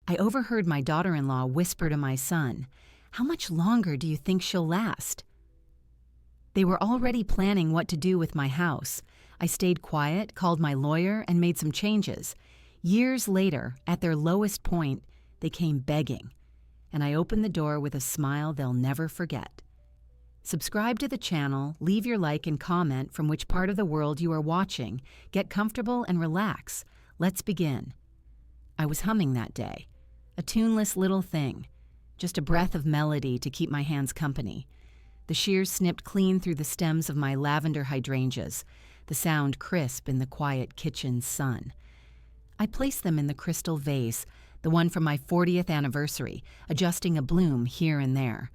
I overheard my daughter-in-law whisper to my son, "How much longer do you think she'll last?" They were already planning what to do with my house. I stayed quiet, called my lawyer, and made some changes. Years later, at their lowest point, they came begging, and I opened the door with a smile they'll never forget. Subscribe to the channel, leave your like and comment from which part of the world you are watching. Get comfortable and relax. Let's begin. I was humming that day. A tuneless little thing. Just a breath of melody to keep my hands company. The shears snipped clean through the stems of my lavender hydrangeas, the sound crisp in the quiet kitchen sun. I placed them in the crystal vase, the one from my 40th anniversary, adjusting a bloom here and there.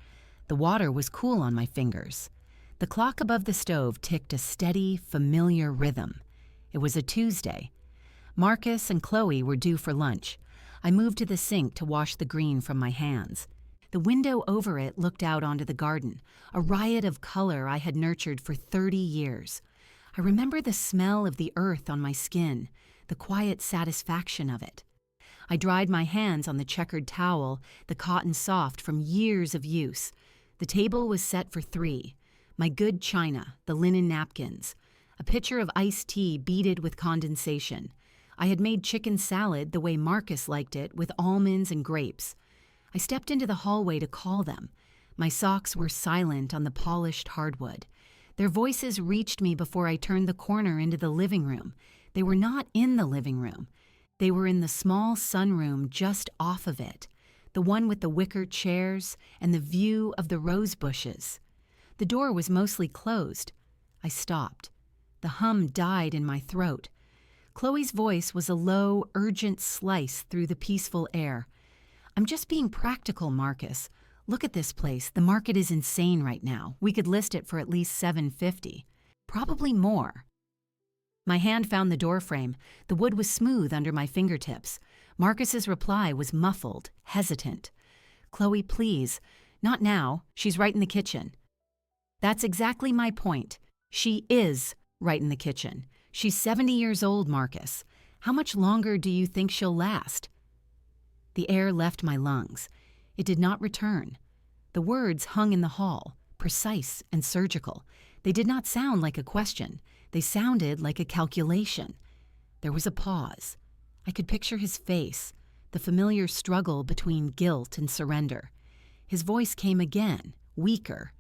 The water was cool on my fingers. The clock above the stove ticked a steady, familiar rhythm. It was a Tuesday. Marcus and Chloe were due for lunch. I moved to the sink to wash the green from my hands. The window over it looked out onto the garden, a riot of color I had nurtured for 30 years. I remember the smell of the earth on my skin, the quiet satisfaction of it. I dried my hands on the checkered towel, the cotton soft from years of use. The table was set for 3. My good china, the linen napkins, a pitcher of iced tea beaded with condensation. I had made chicken salad the way Marcus liked it, with almonds and grapes. I stepped into the hallway to call them. My socks were silent on the polished hardwood. Their voices reached me before I turned the corner into the living room. They were not in the living room. They were in the small sunroom just off of it, the one with the wicker chairs and the view of the rose bushes. The door was mostly closed. I stopped. The hum died in my throat. Chloe's voice was a low, urgent slice through the peaceful air. "I'm just being practical, Marcus. Look at this place. The market is insane right now. We could list it for at least $750. Probably more." My hand found the doorframe. The wood was smooth under my fingertips. Marcus's reply was muffled, hesitant. "Chloe, please. Not now. She's right in the kitchen." That's exactly my point. She is right in the kitchen. She's 70 years old, Marcus. How much longer do you think she'll last? The air left my lungs. It did not return. The words hung in the hall, precise and surgical. They did not sound like a question. They sounded like a calculation. There was a pause. I could picture his face, the familiar struggle between guilt and surrender. His voice came again, weaker.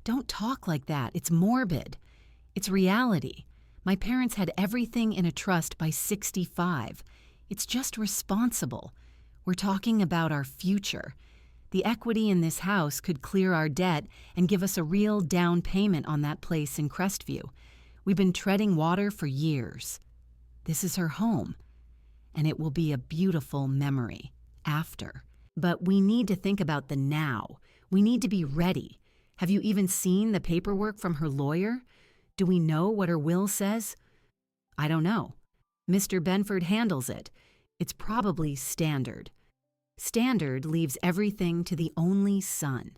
"Don't talk like that. It's morbid. It's reality. My parents had everything in a trust by 65. It's just responsible. We're talking about our future. The equity in this house could clear our debt and give us a real down payment on that place in Crestview. We've been treading water for years. This is her home, and it will be a beautiful memory after. But we need to think about the now. We need to be ready. Have you even seen the paperwork from her lawyer? Do we know what her will says?" "I don't know. Mr. Benford handles it. It's probably standard. Standard leaves everything to the only son.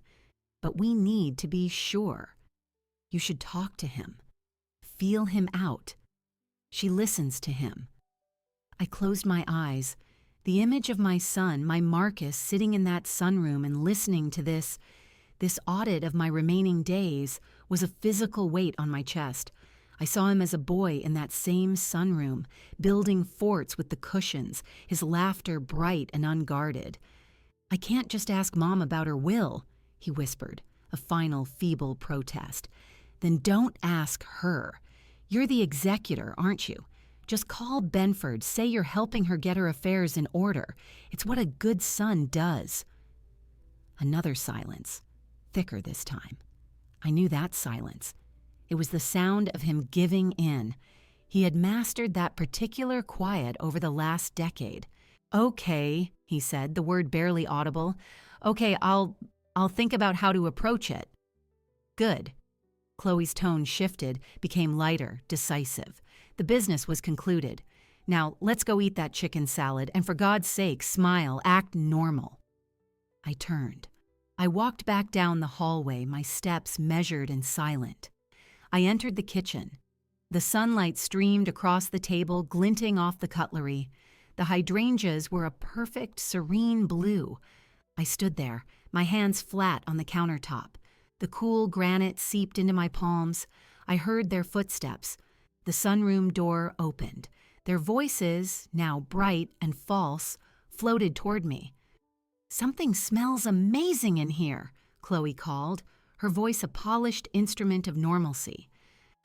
But we need to be sure. You should talk to him. Feel him out. She listens to him." I closed my eyes. The image of my son, my Marcus, sitting in that sunroom and listening to this audit of my remaining days, was a physical weight on my chest. I saw him as a boy in that same sunroom, building forts with the cushions, his laughter bright and unguarded. "I can't just ask Mom about her will," he whispered, a final feeble protest. "Then don't ask her. You're the executor, aren't you? Just call Benford, say you're helping her get her affairs in order. It's what a good son does." Another silence, thicker this time. I knew that silence. It was the sound of him giving in. He had mastered that particular quiet over the last decade. "Okay," he said, the word barely audible. "Okay, I'll think about how to approach it." "Good." Chloe's tone shifted, became lighter, decisive. The business was concluded. "Now, let's go eat that chicken salad, and for God's sake, smile, act normal." I turned. I walked back down the hallway, my steps measured and silent. I entered the kitchen. The sunlight streamed across the table, glinting off the cutlery. The hydrangeas were a perfect, serene blue. I stood there, my hands flat on the countertop. The cool granite seeped into my palms. I heard their footsteps. The sunroom door opened. Their voices, now bright and false, floated toward me. "Something smells amazing in here," Chloe called, her voice a polished instrument of normalcy.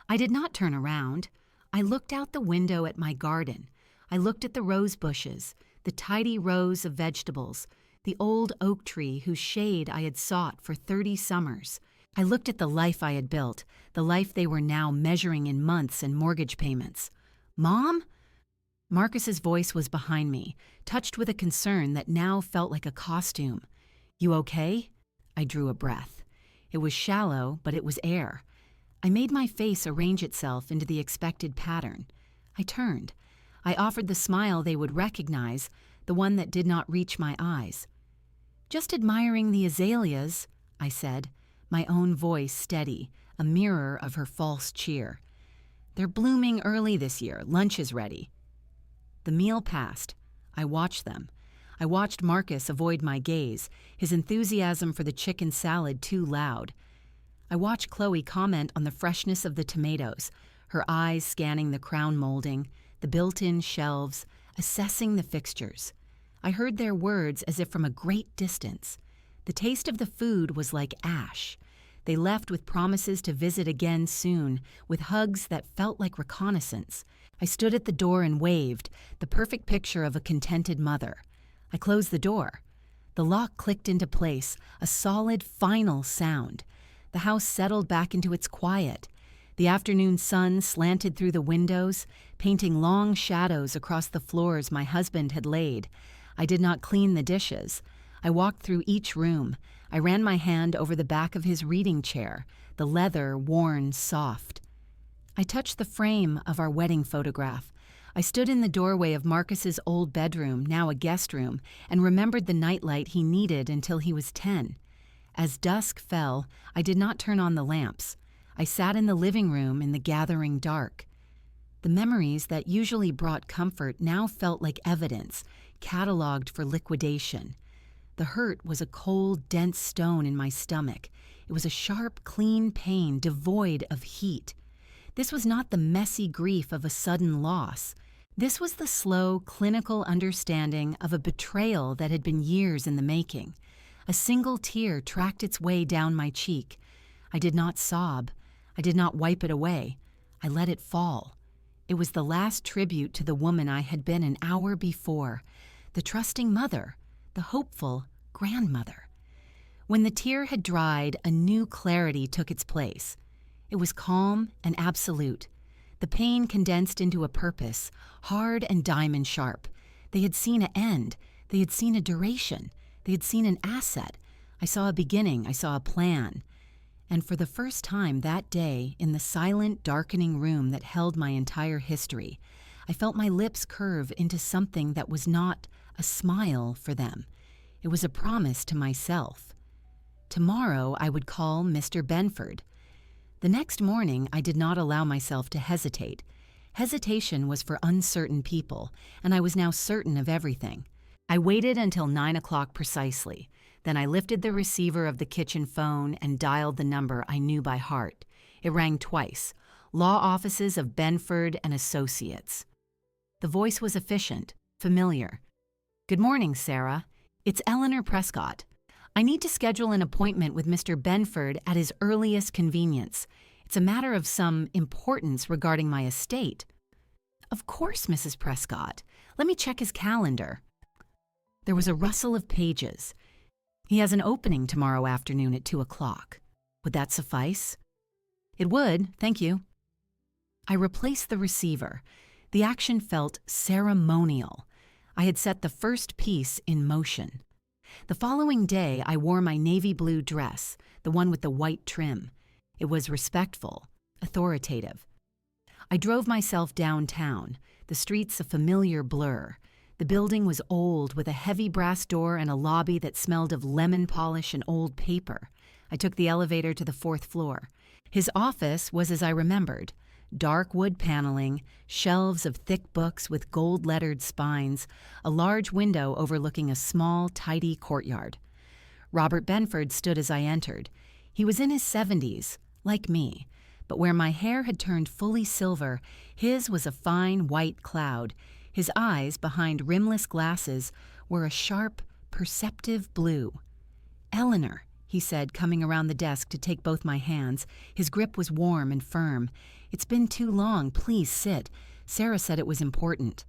I did not turn around. I looked out the window at my garden. I looked at the rose bushes, the tidy rows of vegetables, the old oak tree whose shade I had sought for 30 summers. I looked at the life I had built, the life they were now measuring in months and mortgage payments. "Mom?" Marcus's voice was behind me, touched with a concern that now felt like a costume. "You okay?" I drew a breath. It was shallow, but it was air. I made my face arrange itself into the expected pattern. I turned. I offered the smile they would recognize, the one that did not reach my eyes. "Just admiring the azaleas," I said, my own voice steady, a mirror of her false cheer. "They're blooming early this year. Lunch is ready." The meal passed. I watched them. I watched Marcus avoid my gaze, his enthusiasm for the chicken salad too loud. I watched Chloe comment on the freshness of the tomatoes, her eyes scanning the crown molding, the built-in shelves, assessing the fixtures. I heard their words as if from a great distance. The taste of the food was like ash. They left with promises to visit again soon, with hugs that felt like reconnaissance. I stood at the door and waved, the perfect picture of a contented mother. I closed the door. The lock clicked into place, a solid, final sound. The house settled back into its quiet. The afternoon sun slanted through the windows, painting long shadows across the floors my husband had laid. I did not clean the dishes. I walked through each room. I ran my hand over the back of his reading chair, the leather worn soft. I touched the frame of our wedding photograph. I stood in the doorway of Marcus's old bedroom, now a guest room, and remembered the nightlight he needed until he was 10. As dusk fell, I did not turn on the lamps. I sat in the living room in the gathering dark. The memories that usually brought comfort now felt like evidence, cataloged for liquidation. The hurt was a cold, dense stone in my stomach. It was a sharp, clean pain devoid of heat. This was not the messy grief of a sudden loss. This was the slow, clinical understanding of a betrayal that had been years in the making. A single tear tracked its way down my cheek. I did not sob. I did not wipe it away. I let it fall. It was the last tribute to the woman I had been an hour before, the trusting mother, the hopeful grandmother. When the tear had dried, a new clarity took its place. It was calm and absolute. The pain condensed into a purpose, hard and diamond sharp. They had seen an end. They had seen a duration. They had seen an asset. I saw a beginning. I saw a plan. And for the first time that day, in the silent, darkening room that held my entire history, I felt my lips curve into something that was not a smile for them. It was a promise to myself. Tomorrow I would call Mr. Benford. The next morning I did not allow myself to hesitate. Hesitation was for uncertain people, and I was now certain of everything. I waited until 9 o'clock precisely. Then I lifted the receiver of the kitchen phone and dialed the number I knew by heart. It rang twice. Law offices of Benford and Associates. The voice was efficient, familiar. "Good morning, Sarah. It's Eleanor Prescott. I need to schedule an appointment with Mr. Benford at his earliest convenience. It's a matter of some importance regarding my estate." "Of course, Mrs. Prescott. Let me check his calendar." There was a rustle of pages. "He has an opening tomorrow afternoon at 2 o'clock. Would that suffice?" "It would, thank you." I replaced the receiver. The action felt ceremonial. I had set the first piece in motion. The following day, I wore my navy blue dress, the one with the white trim. It was respectful, authoritative. I drove myself downtown, the streets a familiar blur. The building was old, with a heavy brass door and a lobby that smelled of lemon polish and old paper. I took the elevator to the 4th floor. His office was as I remembered. Dark wood paneling, shelves of thick books with gold-lettered spines, a large window overlooking a small, tidy courtyard. Robert Benford stood as I entered. He was in his 70s, like me, but where my hair had turned fully silver, his was a fine white cloud. His eyes, behind rimless glasses, were a sharp, perceptive blue. "Eleanor," he said, coming around the desk to take both my hands. His grip was warm and firm. "It's been too long. Please sit. Sarah said it was important."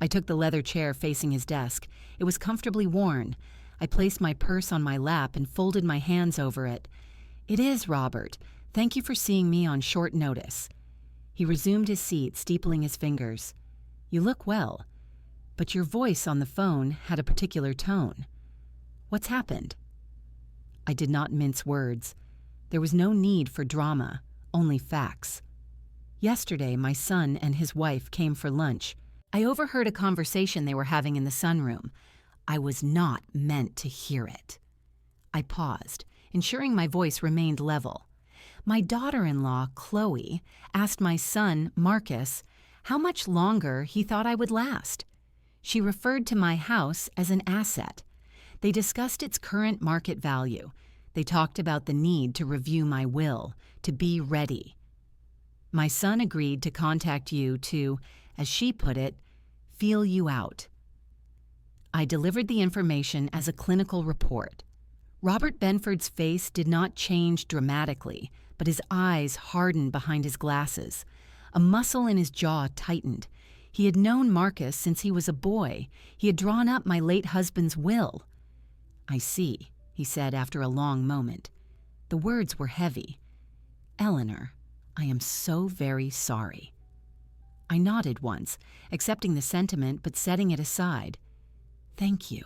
I took the leather chair facing his desk. It was comfortably worn. I placed my purse on my lap and folded my hands over it. "It is, Robert. Thank you for seeing me on short notice." He resumed his seat, steepling his fingers. "You look well, but your voice on the phone had a particular tone. What's happened?" I did not mince words. There was no need for drama, only facts. Yesterday, my son and his wife came for lunch. I overheard a conversation they were having in the sunroom. I was not meant to hear it. I paused, ensuring my voice remained level. My daughter-in-law, Chloe, asked my son, Marcus, how much longer he thought I would last. She referred to my house as an asset. They discussed its current market value. They talked about the need to review my will, to be ready. My son agreed to contact you to, as she put it, feel you out. I delivered the information as a clinical report. Robert Benford's face did not change dramatically, but his eyes hardened behind his glasses. A muscle in his jaw tightened. He had known Marcus since he was a boy. He had drawn up my late husband's will. "I see," he said after a long moment. The words were heavy. "Eleanor, I am so very sorry." I nodded once, accepting the sentiment but setting it aside. "Thank you.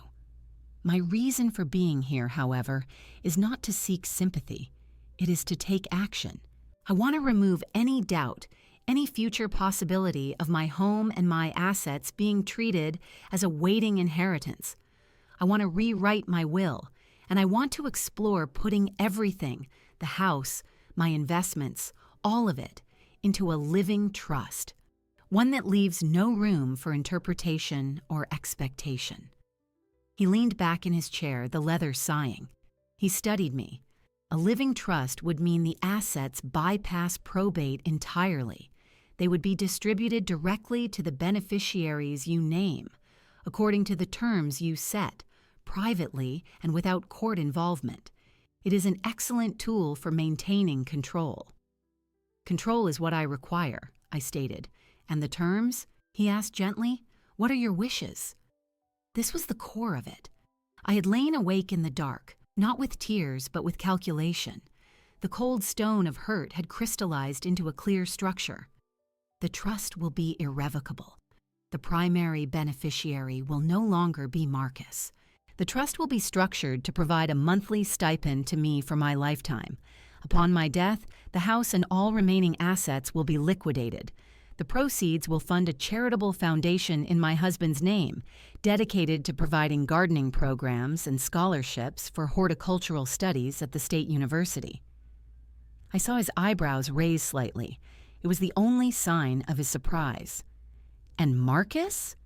My reason for being here, however, is not to seek sympathy. It is to take action. I want to remove any doubt, any future possibility of my home and my assets being treated as a waiting inheritance. I want to rewrite my will, and I want to explore putting everything, the house, my investments, all of it, into a living trust, one that leaves no room for interpretation or expectation." He leaned back in his chair, the leather sighing. He studied me. A living trust would mean the assets bypass probate entirely. They would be distributed directly to the beneficiaries you name, according to the terms you set, privately and without court involvement. It is an excellent tool for maintaining control. "Control is what I require," I stated. "And the terms?" he asked gently. "What are your wishes?" This was the core of it. I had lain awake in the dark, not with tears, but with calculation. The cold stone of hurt had crystallized into a clear structure. The trust will be irrevocable. The primary beneficiary will no longer be Marcus. The trust will be structured to provide a monthly stipend to me for my lifetime. Upon my death, the house and all remaining assets will be liquidated. The proceeds will fund a charitable foundation in my husband's name, dedicated to providing gardening programs and scholarships for horticultural studies at the State University. I saw his eyebrows raise slightly. It was the only sign of his surprise. "And Marcus?"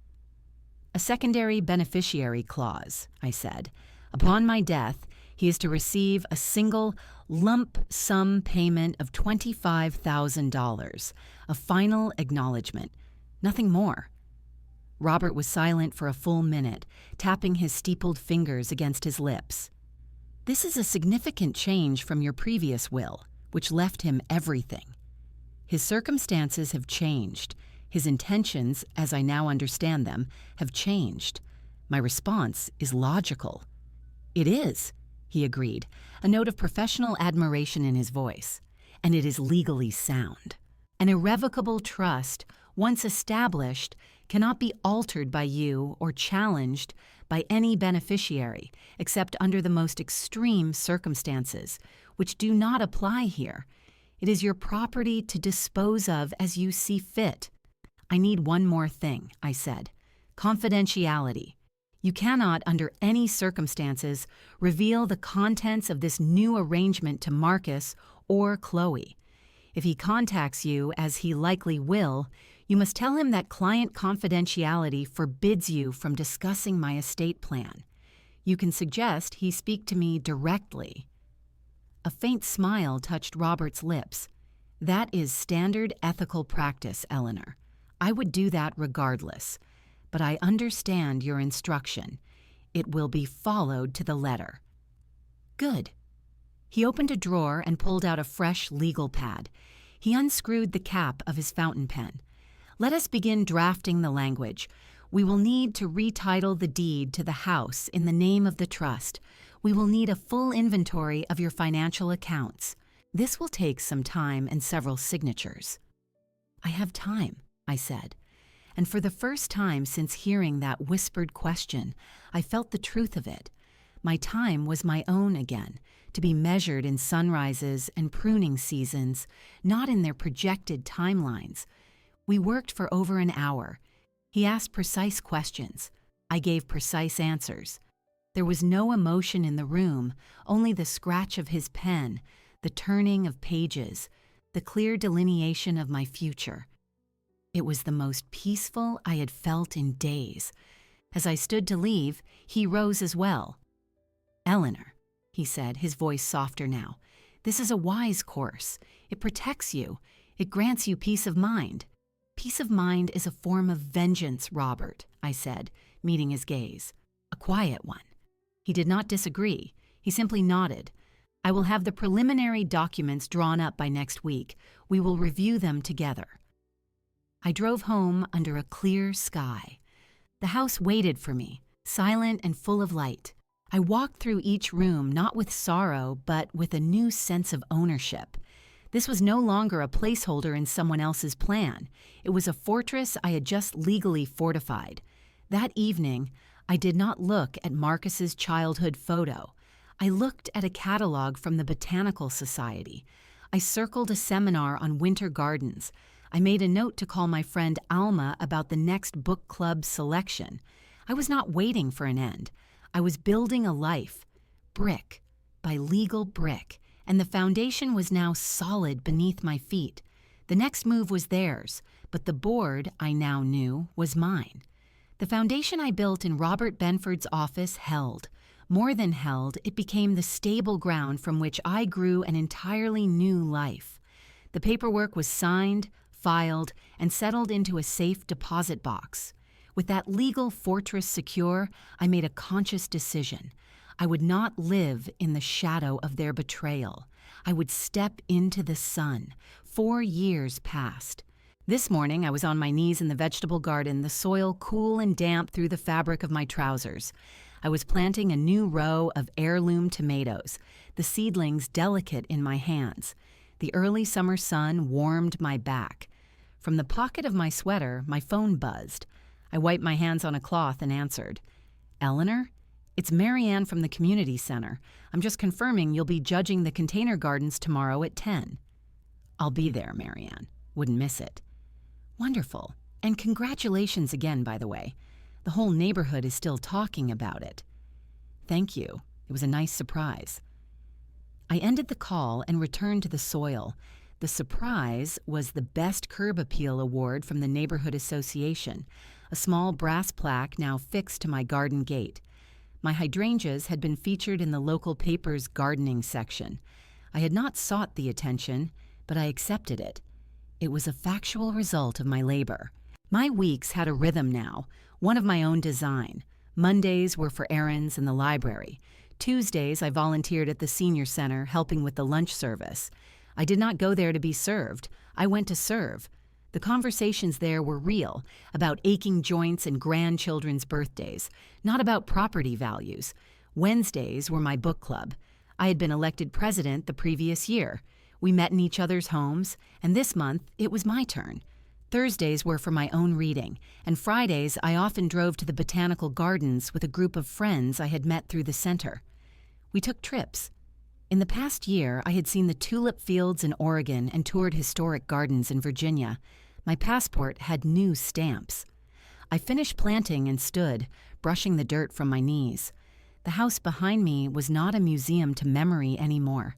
"A secondary beneficiary clause," I said. "Upon my death, he is to receive a single lump sum payment of $25,000, a final acknowledgement, nothing more." Robert was silent for a full minute, tapping his steepled fingers against his lips. "This is a significant change from your previous will, which left him everything. His circumstances have changed. His intentions, as I now understand them, have changed. My response is logical." "It is," he agreed, a note of professional admiration in his voice. "And it is legally sound. An irrevocable trust, once established, cannot be altered by you or challenged by any beneficiary, except under the most extreme circumstances, which do not apply here. It is your property to dispose of as you see fit." "I need one more thing," I said. "Confidentiality. You cannot, under any circumstances, reveal the contents of this new arrangement to Marcus or Chloe. If he contacts you, as he likely will, you must tell him that client confidentiality forbids you from discussing my estate plan. You can suggest he speak to me directly." A faint smile touched Robert's lips. "That is standard ethical practice, Eleanor. I would do that regardless. But I understand your instruction. It will be followed to the letter." "Good." He opened a drawer and pulled out a fresh legal pad. He unscrewed the cap of his fountain pen. "Let us begin drafting the language. We will need to retitle the deed to the house in the name of the trust. We will need a full inventory of your financial accounts. This will take some time and several signatures." "I have time," I said. And for the first time since hearing that whispered question, I felt the truth of it. My time was my own again, to be measured in sunrises and pruning seasons, not in their projected timelines. We worked for over an hour. He asked precise questions. I gave precise answers. There was no emotion in the room, only the scratch of his pen, the turning of pages, the clear delineation of my future. It was the most peaceful I had felt in days. As I stood to leave, he rose as well. "Eleanor," he said, his voice softer now, "this is a wise course. It protects you. It grants you peace of mind." "Peace of mind is a form of vengeance, Robert," I said, meeting his gaze. "A quiet one." He did not disagree. He simply nodded. "I will have the preliminary documents drawn up by next week. We will review them together." I drove home under a clear sky. The house waited for me, silent and full of light. I walked through each room not with sorrow, but with a new sense of ownership. This was no longer a placeholder in someone else's plan. It was a fortress I had just legally fortified. That evening, I did not look at Marcus's childhood photo. I looked at a catalog from the Botanical Society. I circled a seminar on winter gardens. I made a note to call my friend Alma about the next book club selection. I was not waiting for an end. I was building a life, brick by legal brick, and the foundation was now solid beneath my feet. The next move was theirs, but the board, I now knew, was mine. The foundation I built in Robert Benford's office held. More than held, it became the stable ground from which I grew an entirely new life. The paperwork was signed, filed, and settled into a safe deposit box. With that legal fortress secure, I made a conscious decision. I would not live in the shadow of their betrayal. I would step into the sun. 4 years passed. This morning, I was on my knees in the vegetable garden, the soil cool and damp through the fabric of my trousers. I was planting a new row of heirloom tomatoes, the seedlings delicate in my hands. The early summer sun warmed my back. From the pocket of my sweater, my phone buzzed. I wiped my hands on a cloth and answered. "Eleanor? It's Marianne from the community center. I'm just confirming you'll be judging the container gardens tomorrow at 10. "I'll be there, Marianne. Wouldn't miss it." "Wonderful. And congratulations again, by the way. The whole neighborhood is still talking about it." "Thank you. It was a nice surprise." I ended the call and returned to the soil. The surprise was the Best Curb Appeal Award from the Neighborhood Association, a small brass plaque now fixed to my garden gate. My hydrangeas had been featured in the local paper's gardening section. I had not sought the attention, but I accepted it. It was a factual result of my labor. My weeks had a rhythm now, one of my own design. Mondays were for errands in the library. Tuesdays, I volunteered at the senior center, helping with the lunch service. I did not go there to be served. I went to serve. The conversations there were real, about aching joints and grandchildren's birthdays, not about property values. Wednesdays were my book club. I had been elected president the previous year. We met in each other's homes, and this month it was my turn. Thursdays were for my own reading, and Fridays I often drove to the botanical gardens with a group of friends I had met through the center. We took trips. In the past year, I had seen the tulip fields in Oregon and toured historic gardens in Virginia. My passport had new stamps. I finished planting and stood, brushing the dirt from my knees. The house behind me was not a museum to memory anymore.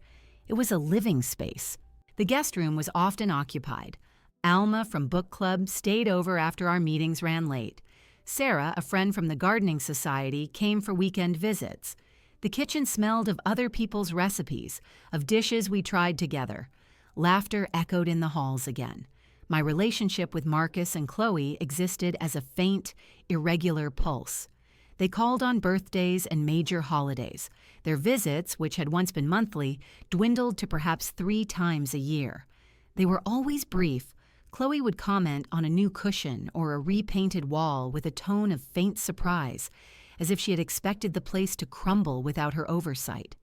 It was a living space. The guest room was often occupied. Alma from book club stayed over after our meetings ran late. Sarah, a friend from the gardening society, came for weekend visits. The kitchen smelled of other people's recipes, of dishes we tried together. Laughter echoed in the halls again. My relationship with Marcus and Chloe existed as a faint, irregular pulse. They called on birthdays and major holidays. Their visits, which had once been monthly, dwindled to perhaps 3 times a year. They were always brief. Chloe would comment on a new cushion or a repainted wall with a tone of faint surprise, as if she had expected the place to crumble without her oversight.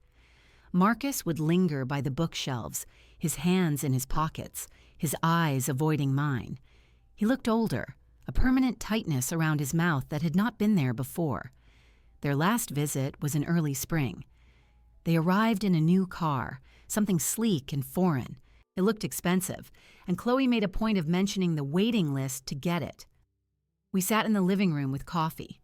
Marcus would linger by the bookshelves, his hands in his pockets, his eyes avoiding mine. He looked older, a permanent tightness around his mouth that had not been there before. Their last visit was in early spring. They arrived in a new car, something sleek and foreign. It looked expensive, and Chloe made a point of mentioning the waiting list to get it. We sat in the living room with coffee.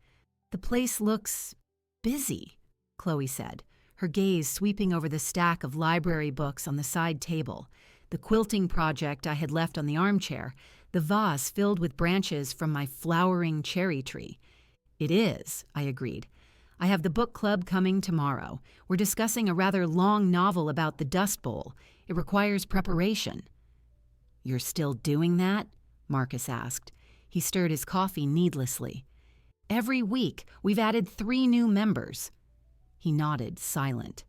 "The place looks busy," Chloe said, her gaze sweeping over the stack of library books on the side table, the quilting project I had left on the armchair, the vase filled with branches from my flowering cherry tree. "It is," I agreed. "I have the book club coming tomorrow. We're discussing a rather long novel about the Dust Bowl. It requires preparation." "You're still doing that?" Marcus asked. He stirred his coffee needlessly. "Every week, we've added 3 new members." He nodded, silent.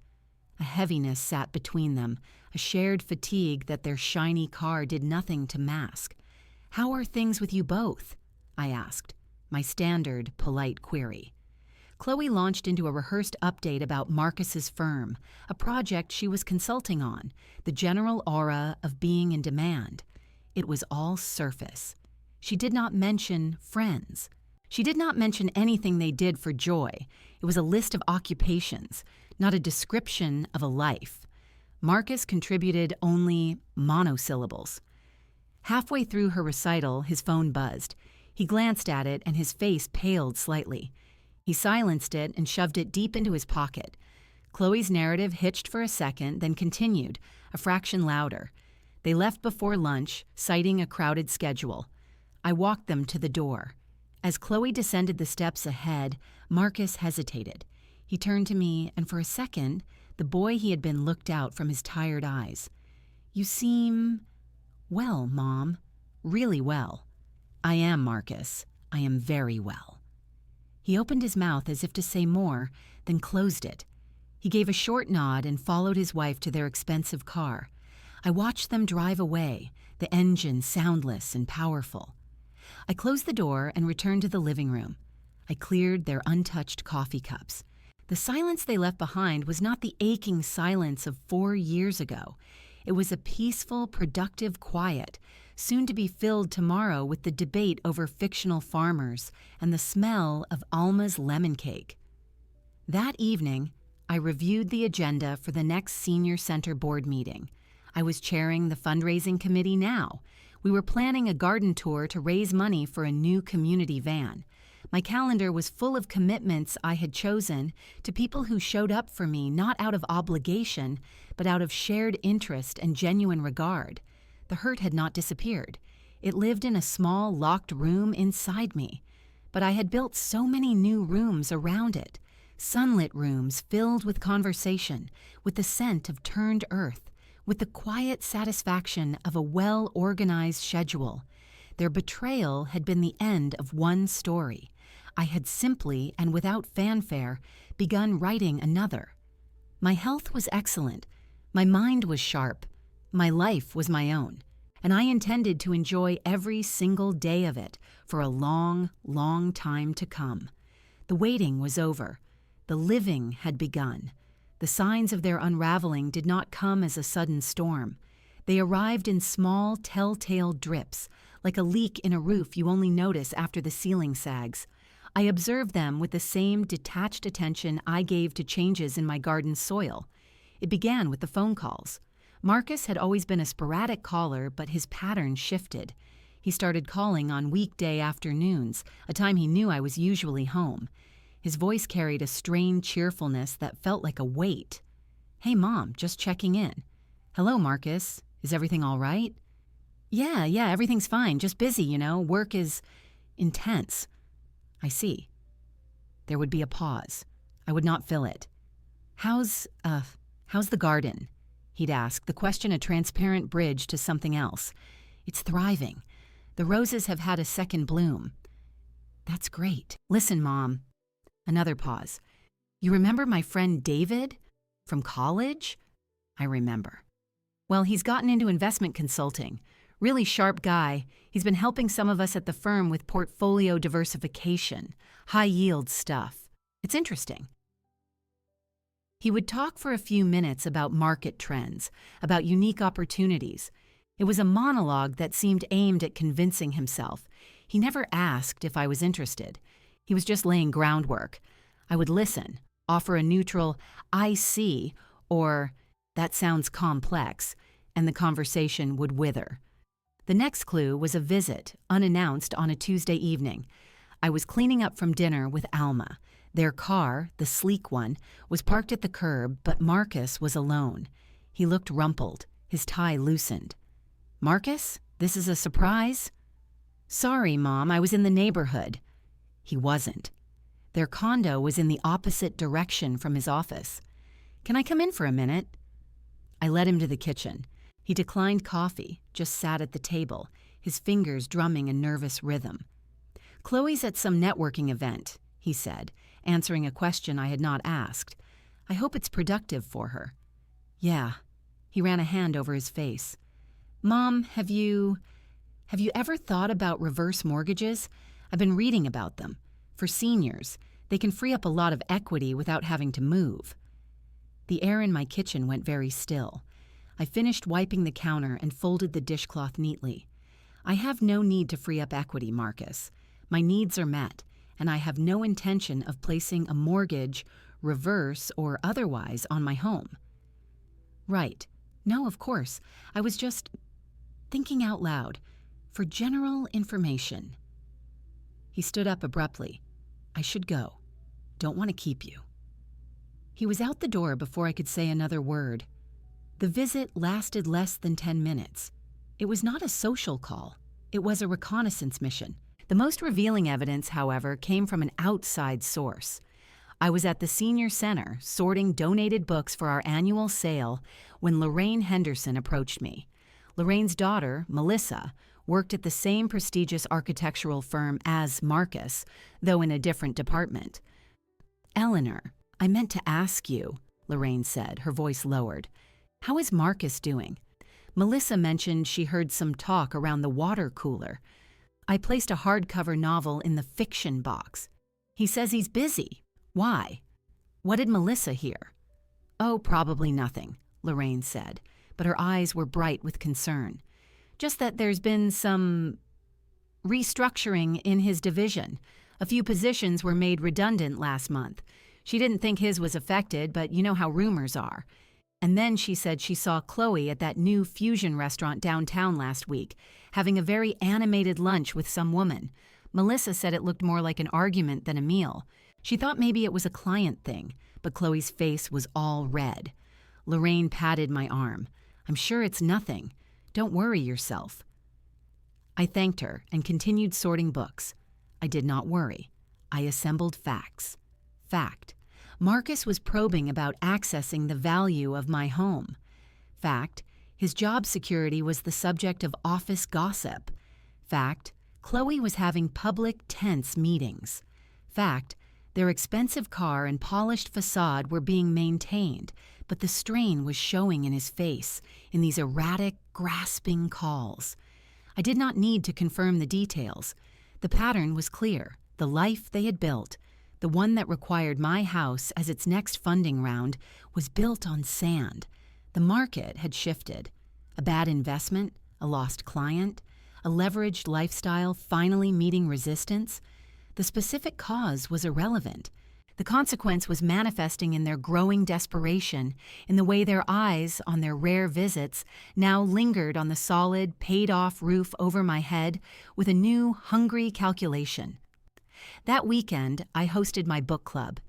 A heaviness sat between them, a shared fatigue that their shiny car did nothing to mask. "How are things with you both?" I asked, my standard, polite query. Chloe launched into a rehearsed update about Marcus's firm, a project she was consulting on, the general aura of being in demand. It was all surface. She did not mention friends. She did not mention anything they did for joy. It was a list of occupations, not a description of a life. Marcus contributed only monosyllables. Halfway through her recital, his phone buzzed. He glanced at it and his face paled slightly. He silenced it and shoved it deep into his pocket. Chloe's narrative hitched for a second, then continued, a fraction louder. They left before lunch, citing a crowded schedule. I walked them to the door. As Chloe descended the steps ahead, Marcus hesitated. He turned to me, and for a second, the boy he had been looked out from his tired eyes. "You seem well, Mom. Really well." "I am, Marcus. I am very well." He opened his mouth as if to say more, then closed it. He gave a short nod and followed his wife to their expensive car. I watched them drive away, the engine soundless and powerful. I closed the door and returned to the living room. I cleared their untouched coffee cups. The silence they left behind was not the aching silence of 4 years ago. It was a peaceful, productive quiet, soon to be filled tomorrow with the debate over fictional farmers and the smell of Alma's lemon cake. That evening, I reviewed the agenda for the next Senior Center board meeting. I was chairing the fundraising committee now. We were planning a garden tour to raise money for a new community van. My calendar was full of commitments I had chosen to people who showed up for me not out of obligation, but out of shared interest and genuine regard. The hurt had not disappeared. It lived in a small, locked room inside me. But I had built so many new rooms around it, sunlit rooms filled with conversation, with the scent of turned earth, with the quiet satisfaction of a well-organized schedule. Their betrayal had been the end of one story. I had simply, and without fanfare, begun writing another. My health was excellent. My mind was sharp. My life was my own. And I intended to enjoy every single day of it for a long, long time to come. The waiting was over. The living had begun. The signs of their unraveling did not come as a sudden storm. They arrived in small, telltale drips, like a leak in a roof you only notice after the ceiling sags. I observed them with the same detached attention I gave to changes in my garden's soil. It began with the phone calls. Marcus had always been a sporadic caller, but his pattern shifted. He started calling on weekday afternoons, a time he knew I was usually home. His voice carried a strained cheerfulness that felt like a weight. "Hey, Mom, just checking in." "Hello, Marcus. Is everything all right? Yeah, everything's fine. Just busy, Work is intense. I see. There would be a pause. I would not fill it. How's the garden? He'd ask, the question a transparent bridge to something else. It's thriving. The roses have had a second bloom. That's great. Listen, Mom. Another pause. You remember my friend David? From college? I remember. Well, he's gotten into investment consulting. Really sharp guy. He's been helping some of us at the firm with portfolio diversification, high-yield stuff. It's interesting. He would talk for a few minutes about market trends, about unique opportunities. It was a monologue that seemed aimed at convincing himself. He never asked if I was interested. He was just laying groundwork. I would listen, offer a neutral, I see, or that sounds complex, and the conversation would wither. The next clue was a visit, unannounced on a Tuesday evening. I was cleaning up from dinner with Alma. Their car, the sleek one, was parked at the curb, but Marcus was alone. He looked rumpled, his tie loosened. Marcus, this is a surprise? Sorry, Mom, I was in the neighborhood. He wasn't. Their condo was in the opposite direction from his office. Can I come in for a minute? I led him to the kitchen. He declined coffee, just sat at the table, his fingers drumming a nervous rhythm. Chloe's at some networking event, he said, answering a question I had not asked. I hope it's productive for her. Yeah. He ran a hand over his face. Mom, have you ever thought about reverse mortgages? I've been reading about them. For seniors, they can free up a lot of equity without having to move. The air in my kitchen went very still. I finished wiping the counter and folded the dishcloth neatly. I have no need to free up equity, Marcus. My needs are met, and I have no intention of placing a mortgage, reverse or otherwise, on my home. Right. No, of course. I was just thinking out loud. For general information. He stood up abruptly. I should go. Don't want to keep you. He was out the door before I could say another word. The visit lasted less than 10 minutes. It was not a social call. It was a reconnaissance mission. The most revealing evidence, however, came from an outside source. I was at the senior center sorting donated books for our annual sale when Lorraine Henderson approached me. Lorraine's daughter, Melissa, worked at the same prestigious architectural firm as Marcus, though in a different department. Eleanor, I meant to ask you, Lorraine said, her voice lowered. How is Marcus doing? Melissa mentioned she heard some talk around the water cooler. I placed a hardcover novel in the fiction box. He says he's busy. Why? What did Melissa hear? Oh, probably nothing, Lorraine said, but her eyes were bright with concern. Just that there's been some restructuring in his division. A few positions were made redundant last month. She didn't think his was affected, but you know how rumors are. And then she said she saw Chloe at that new fusion restaurant downtown last week, having a very animated lunch with some woman. Melissa said it looked more like an argument than a meal. She thought maybe it was a client thing, but Chloe's face was all red. Lorraine patted my arm. I'm sure it's nothing. Don't worry yourself. I thanked her and continued sorting books. I did not worry. I assembled facts. Fact. Marcus was probing about accessing the value of my home. Fact. His job security was the subject of office gossip. Fact. Chloe was having public tense meetings. Fact. Their expensive car and polished facade were being maintained, but the strain was showing in his face, in these erratic, grasping calls. I did not need to confirm the details. The pattern was clear, the life they had built, the one that required my house as its next funding round, was built on sand. The market had shifted. A bad investment, a lost client, a leveraged lifestyle finally meeting resistance. The specific cause was irrelevant. The consequence was manifesting in their growing desperation, in the way their eyes, on their rare visits, now lingered on the solid, paid-off roof over my head with a new, hungry calculation. That weekend, I hosted my book club.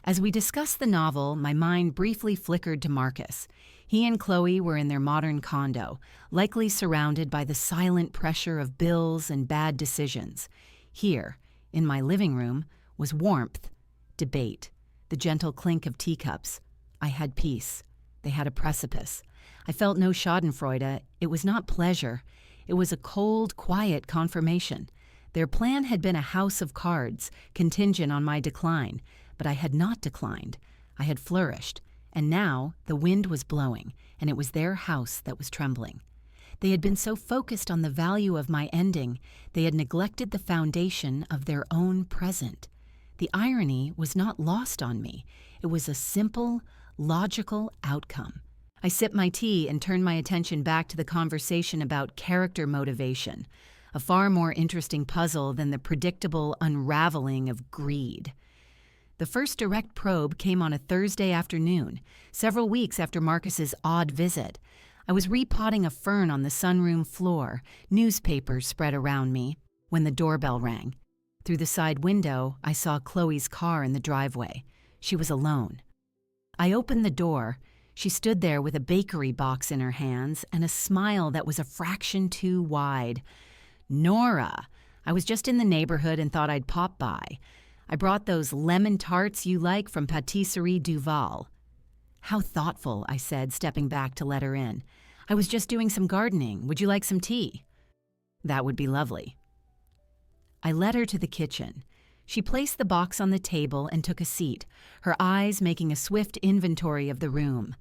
As we discussed the novel, my mind briefly flickered to Marcus. He and Chloe were in their modern condo, likely surrounded by the silent pressure of bills and bad decisions. Here, in my living room, was warmth, debate, the gentle clink of teacups. I had peace. They had a precipice. I felt no schadenfreude. It was not pleasure. It was a cold, quiet confirmation. Their plan had been a house of cards, contingent on my decline, but I had not declined. I had flourished, and now the wind was blowing, and it was their house that was trembling. They had been so focused on the value of my ending, they had neglected the foundation of their own present. The irony was not lost on me. It was a simple, logical outcome. I sipped my tea and turned my attention back to the conversation about character motivation, a far more interesting puzzle than the predictable unraveling of greed. The first direct probe came on a Thursday afternoon, several weeks after Marcus's odd visit. I was repotting a fern on the sunroom floor, newspapers spread around me, when the doorbell rang. Through the side window, I saw Chloe's car in the driveway. She was alone. I opened the door. She stood there with a bakery box in her hands and a smile that was a fraction too wide. "Nora, I was just in the neighborhood and thought I'd pop by. I brought those lemon tarts you like from Patisserie Duval." "How thoughtful," I said, stepping back to let her in. "I was just doing some gardening. Would you like some tea?" "That would be lovely." I led her to the kitchen. She placed the box on the table and took a seat, her eyes making a swift inventory of the room.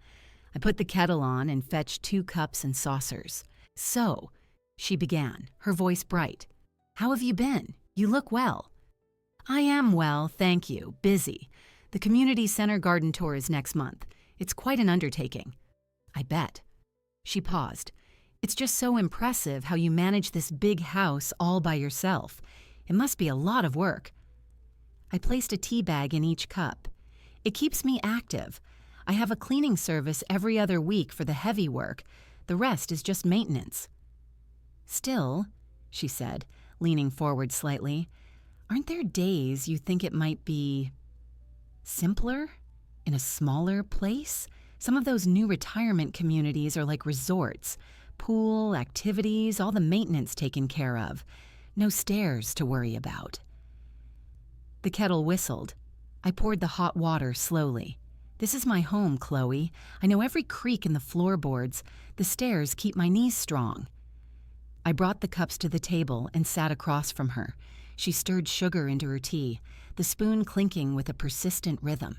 I put the kettle on and fetched 2 cups and saucers. "So," she began, her voice bright, "how have you been? You look well." "I am well, thank you. Busy. The community center garden tour is next month. It's quite an undertaking." "I bet." She paused. "It's just so impressive how you manage this big house all by yourself. It must be a lot of work." I placed a tea bag in each cup. "It keeps me active. I have a cleaning service every other week for the heavy work. The rest is just maintenance." "Still," she said, leaning forward slightly, "aren't there days you think it might be simpler? In a smaller place? Some of those new retirement communities are like resorts. Pool, activities, all the maintenance taken care of. No stairs to worry about." The kettle whistled. I poured the hot water slowly. "This is my home, Chloe. I know every creak in the floorboards. The stairs keep my knees strong." I brought the cups to the table and sat across from her. She stirred sugar into her tea, the spoon clinking with a persistent rhythm.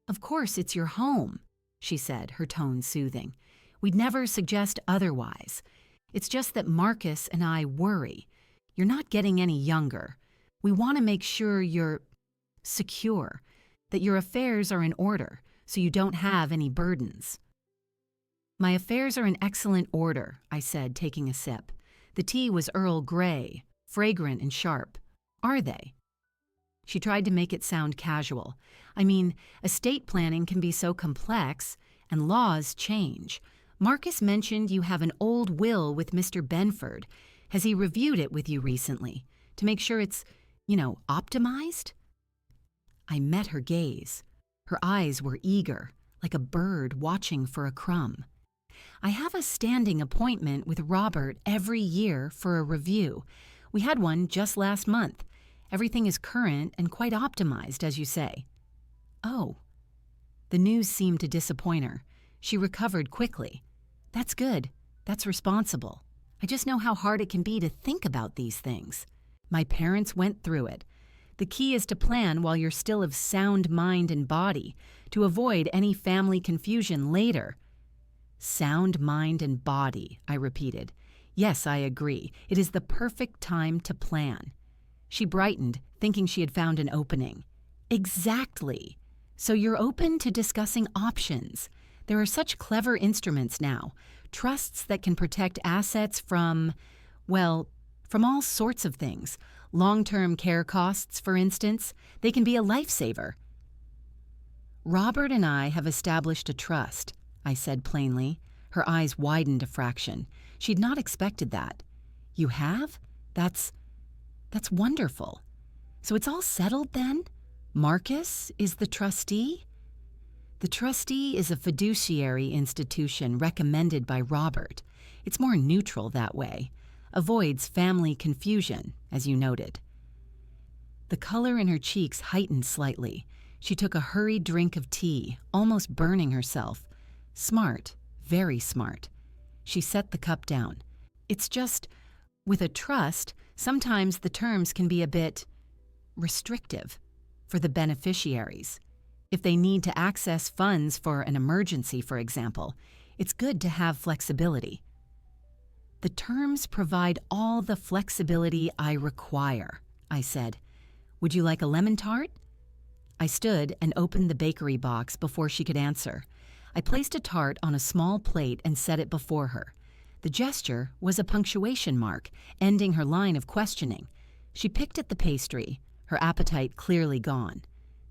"Of course it's your home," she said, her tone soothing. "We'd never suggest otherwise. It's just that Marcus and I worry. You're not getting any younger. We want to make sure you're secure, that your affairs are in order, so you don't have any burdens." "My affairs are in excellent order," I said, taking a sip. The tea was Earl Grey, fragrant and sharp. "Are they?" She tried to make it sound casual. "I mean, estate planning can be so complex, and laws change. Marcus mentioned you have an old will with Mr. Benford. Has he reviewed it with you recently, to make sure it's, optimized?" I met her gaze. Her eyes were eager, like a bird watching for a crumb. "I have a standing appointment with Robert every year for a review. We had one just last month. Everything is current and quite optimized, as you say." "Oh." The news seemed to disappoint her. She recovered quickly. "That's good. That's responsible. I just know how hard it can be to think about these things. My parents went through it. The key is to plan while you're still of sound mind and body, to avoid any family confusion later." "Sound mind and body," I repeated. "Yes, I agree. It is the perfect time to plan." She brightened, thinking she had found an opening. "Exactly. So you're open to discussing options. There are such clever instruments now, trusts that can protect assets from all sorts of things. Long-term care costs, for instance. They can be a lifesaver." "Robert and I have established a trust," I said plainly. Her eyes widened a fraction. She'd not expected that. "You have? That's wonderful. So it's all settled then? Marcus is the trustee?" The trustee is a fiduciary institution recommended by Robert. It's more neutral that way. Avoids family confusion, as you noted. The color in her cheeks heightened slightly. She took a hurried drink of tea, almost burning herself. Smart, very smart. She set the cup down. It's just, with a trust, sometimes the terms can be a bit restrictive for the beneficiaries. If they need to access funds for an emergency, for example, it's good to have flexibility. The terms provide all the flexibility I require, I said. Would you like a lemon tart? I stood and opened the bakery box before she could answer. I placed a tart on a small plate and set it before her. The gesture was a punctuation mark, ending her line of questioning. She picked at the pastry, her appetite clearly gone.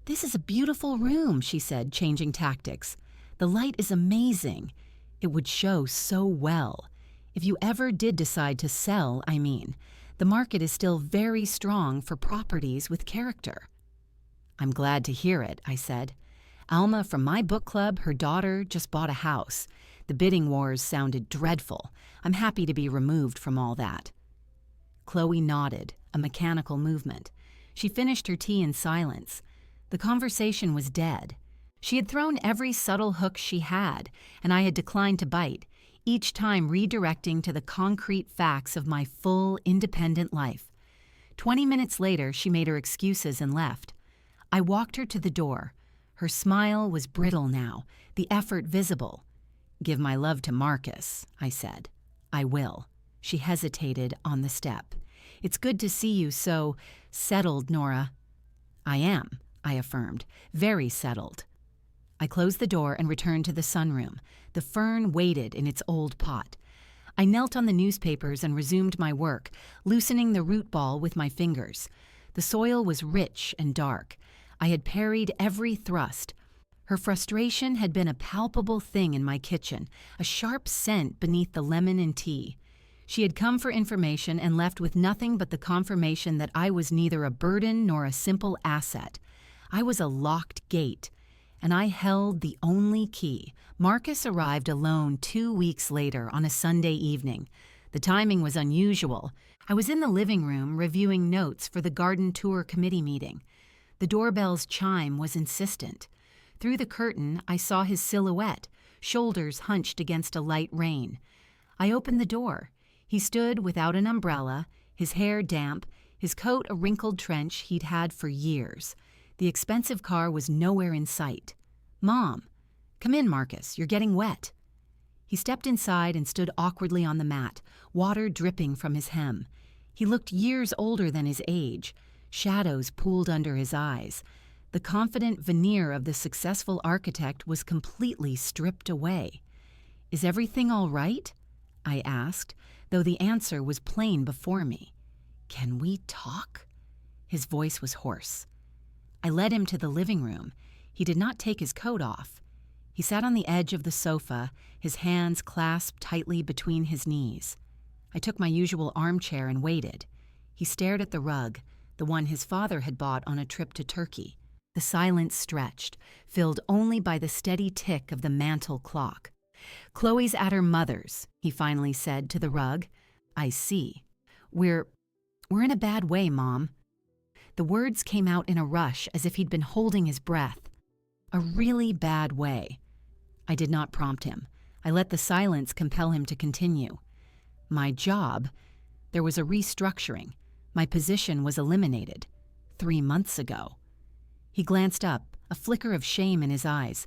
This is a beautiful room, she said, changing tactics. The light is amazing. It would show so well. If you ever did decide to sell, I mean, the market is still very strong for properties with character. I'm glad to hear it, I said. Alma from my book club, her daughter, just bought a house. The bidding wars sounded dreadful. I'm happy to be removed from all that. Chloe nodded, a mechanical movement. She finished her tea in silence. The conversation was dead. She had thrown every subtle hook she had, and I had declined to bite, each time redirecting to the concrete facts of my full, independent life. 20 minutes later, she made her excuses and left. I walked her to the door. Her smile was brittle now, the effort visible. Give my love to Marcus, I said. I will. She hesitated on the step. It's good to see you so settled, Nora. I am, I affirmed, very settled. I closed the door and returned to the sunroom. The fern waited in its old pot. I knelt on the newspapers and resumed my work, loosening the root ball with my fingers. The soil was rich and dark. I had parried every thrust. Her frustration had been a palpable thing in my kitchen, a sharp scent beneath the lemon and tea. She had come for information and left with nothing but the confirmation that I was neither a burden nor a simple asset. I was a locked gate, and I held the only key. Marcus arrived alone 2 weeks later on a Sunday evening. The timing was unusual. I was in the living room reviewing notes for the garden tour committee meeting. The doorbell's chime was insistent. Through the curtain, I saw his silhouette, shoulders hunched against a light rain. I opened the door. He stood without an umbrella, his hair damp, his coat a wrinkled trench he'd had for years. The expensive car was nowhere in sight. Mom, come in, Marcus, you're getting wet. He stepped inside and stood awkwardly on the mat, water dripping from his hem. He looked years older than his age. Shadows pooled under his eyes. The confident veneer of the successful architect was completely stripped away. Is everything all right? I asked, though the answer was plain before me. Can we talk? His voice was hoarse. I led him to the living room. He did not take his coat off. He sat on the edge of the sofa, his hands clasped tightly between his knees. I took my usual armchair and waited. He stared at the rug, the one his father had bought on a trip to Turkey. The silence stretched, filled only by the steady tick of the mantel clock. Chloe's at her mother's, he finally said to the rug. I see. We're in a bad way, Mom. The words came out in a rush as if he'd been holding his breath. A really bad way. I did not prompt him. I let the silence compel him to continue. My job, there was a restructuring. My position was eliminated 3 months ago. He glanced up, a flicker of shame in his eyes.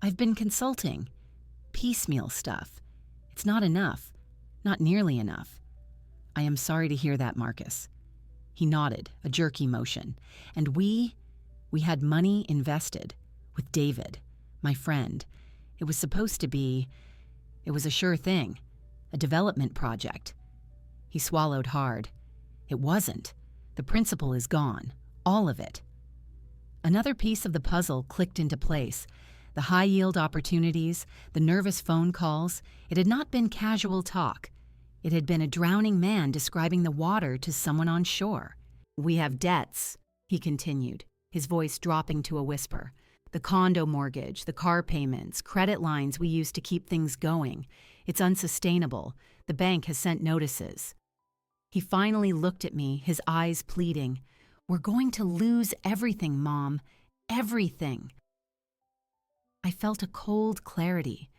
I've been consulting. Piecemeal stuff. It's not enough. Not nearly enough. I am sorry to hear that, Marcus. He nodded, a jerky motion. And we had money invested with David, my friend. It was supposed to be, it was a sure thing, a development project. He swallowed hard. It wasn't. The principal is gone. All of it. Another piece of the puzzle clicked into place. The high-yield opportunities, the nervous phone calls. It had not been casual talk. It had been a drowning man describing the water to someone on shore. We have debts, he continued, his voice dropping to a whisper. The condo mortgage, the car payments, credit lines we use to keep things going. It's unsustainable. The bank has sent notices. He finally looked at me, his eyes pleading. We're going to lose everything, Mom. Everything. I felt a cold clarity.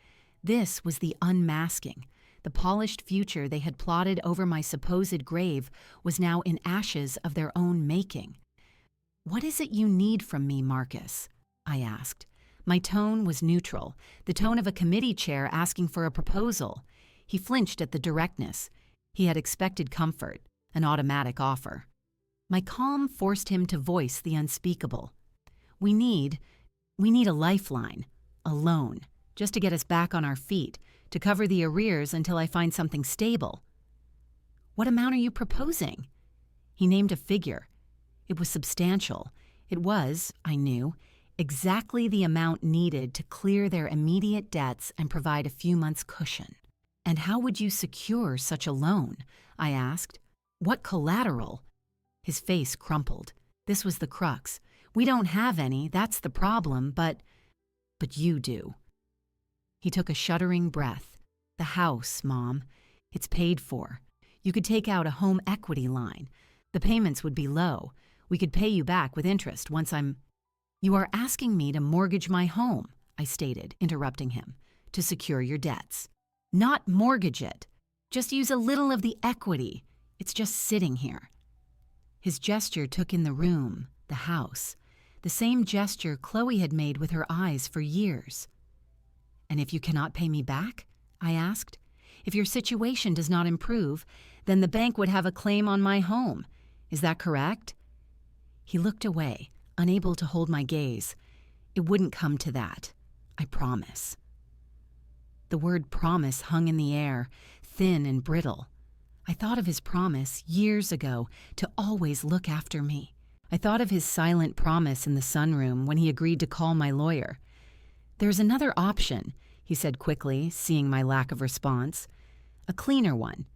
This was the unmasking. The polished future they had plotted over my supposed grave was now in ashes of their own making. What is it you need from me, Marcus? I asked. My tone was neutral, the tone of a committee chair asking for a proposal. He flinched at the directness. He had expected comfort, an automatic offer. My calm forced him to voice the unspeakable. We need a lifeline, a loan, just to get us back on our feet, to cover the arrears until I find something stable. What amount are you proposing? He named a figure. It was substantial. It was, I knew, exactly the amount needed to clear their immediate debts and provide a few months' cushion. And how would you secure such a loan? I asked. What collateral? His face crumpled. This was the crux. We don't have any, that's the problem, but you do. He took a shuddering breath. The house, Mom. It's paid for. You could take out a home equity line. The payments would be low. We could pay you back with interest once I'm... You are asking me to mortgage my home, I stated, interrupting him, to secure your debts. Not mortgage it. Just use a little of the equity. It's just sitting here. His gesture took in the room, the house, the same gesture Chloe had made with her eyes for years. And if you cannot pay me back? I asked. If your situation does not improve, then the bank would have a claim on my home. Is that correct? He looked away, unable to hold my gaze. It wouldn't come to that. I promise. The word promise hung in the air, thin and brittle. I thought of his promise years ago to always look after me. I thought of his silent promise in the sunroom when he agreed to call my lawyer. There's another option, he said quickly, seeing my lack of response. A cleaner one.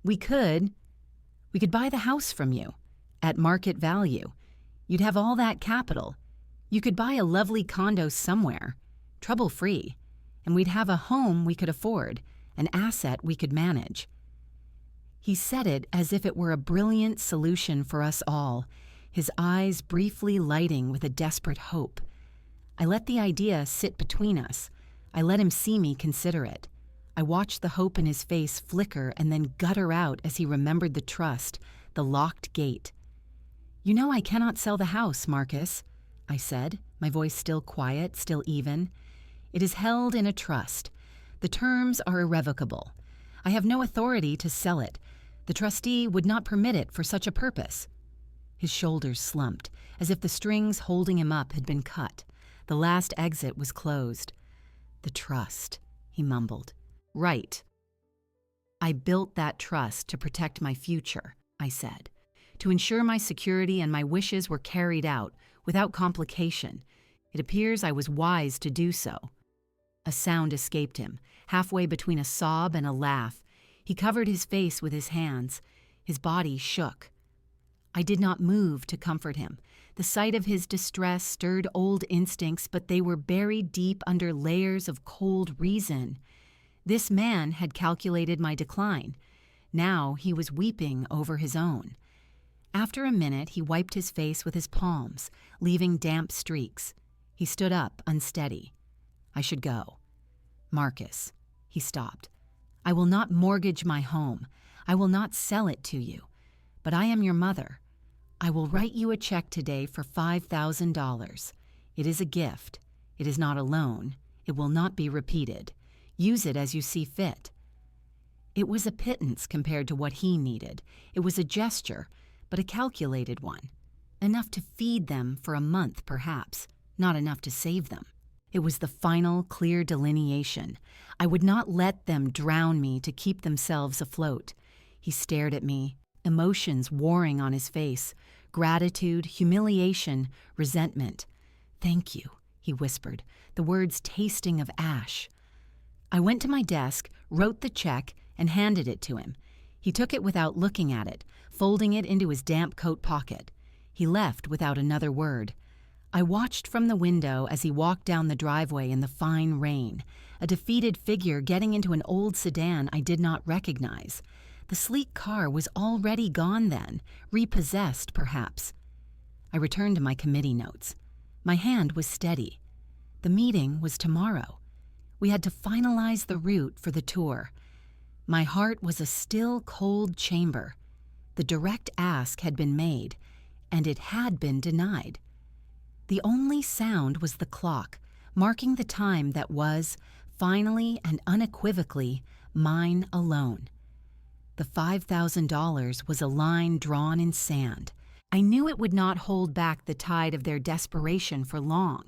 We could buy the house from you, at market value. You'd have all that capital. You could buy a lovely condo somewhere, trouble-free, and we'd have a home we could afford, an asset we could manage. He said it as if it were a brilliant solution for us all, his eyes briefly lighting with a desperate hope. I let the idea sit between us. I let him see me consider it. I watched the hope in his face flicker and then gutter out as he remembered the trust, the locked gate. You know I cannot sell the house, Marcus, I said, my voice still quiet, still even. It is held in a trust. The terms are irrevocable. I have no authority to sell it. The trustee would not permit it for such a purpose. His shoulders slumped, as if the strings holding him up had been cut. The last exit was closed. The trust, he mumbled. Right. I built that trust to protect my future, I said, to ensure my security and my wishes were carried out without complication. It appears I was wise to do so. A sound escaped him, halfway between a sob and a laugh. He covered his face with his hands. His body shook. I did not move to comfort him. The sight of his distress stirred old instincts, but they were buried deep under layers of cold reason. This man had calculated my decline. Now he was weeping over his own. After a minute, he wiped his face with his palms, leaving damp streaks. He stood up, unsteady. I should go. Marcus, he stopped. I will not mortgage my home. I will not sell it to you. But I am your mother. I will write you a check today for $5,000. It is a gift. It is not a loan. It will not be repeated. Use it as you see fit. It was a pittance compared to what he needed. It was a gesture, but a calculated one. Enough to feed them for a month, perhaps. Not enough to save them. It was the final, clear delineation. I would not let them drown me to keep themselves afloat. He stared at me, emotions warring on his face, gratitude, humiliation, resentment. Thank you, he whispered, the words tasting of ash. I went to my desk, wrote the check, and handed it to him. He took it without looking at it, folding it into his damp coat pocket. He left without another word. I watched from the window as he walked down the driveway in the fine rain, a defeated figure getting into an old sedan I did not recognize. The sleek car was already gone then, repossessed perhaps. I returned to my committee notes. My hand was steady. The meeting was tomorrow. We had to finalize the route for the tour. My heart was a still, cold chamber. The direct ask had been made, and it had been denied. The only sound was the clock, marking the time that was, finally and unequivocally, mine alone. The $5,000 was a line drawn in sand. I knew it would not hold back the tide of their desperation for long.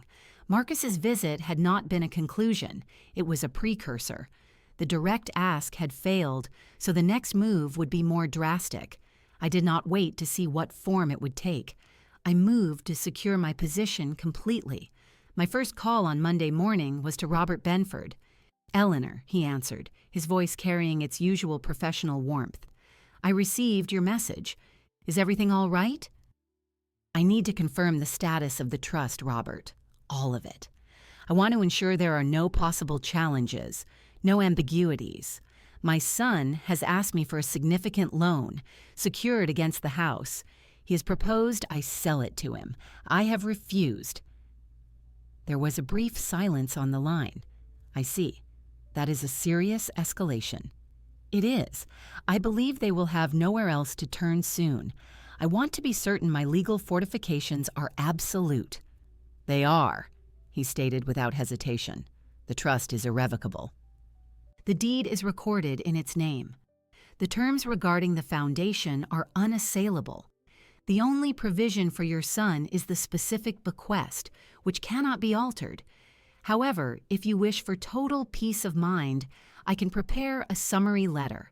Marcus's visit had not been a conclusion. It was a precursor. The direct ask had failed, so the next move would be more drastic. I did not wait to see what form it would take. I moved to secure my position completely. My first call on Monday morning was to Robert Benford. "Eleanor," he answered, his voice carrying its usual professional warmth. "I received your message. Is everything all right?" "I need to confirm the status of the trust, Robert. All of it. I want to ensure there are no possible challenges, no ambiguities. My son has asked me for a significant loan, secured against the house. He has proposed I sell it to him. I have refused." There was a brief silence on the line. "I see. That is a serious escalation." "It is. I believe they will have nowhere else to turn soon. I want to be certain my legal fortifications are absolute." "They are," he stated without hesitation. "The trust is irrevocable. The deed is recorded in its name. The terms regarding the foundation are unassailable. The only provision for your son is the specific bequest, which cannot be altered. However, if you wish for total peace of mind, I can prepare a summary letter.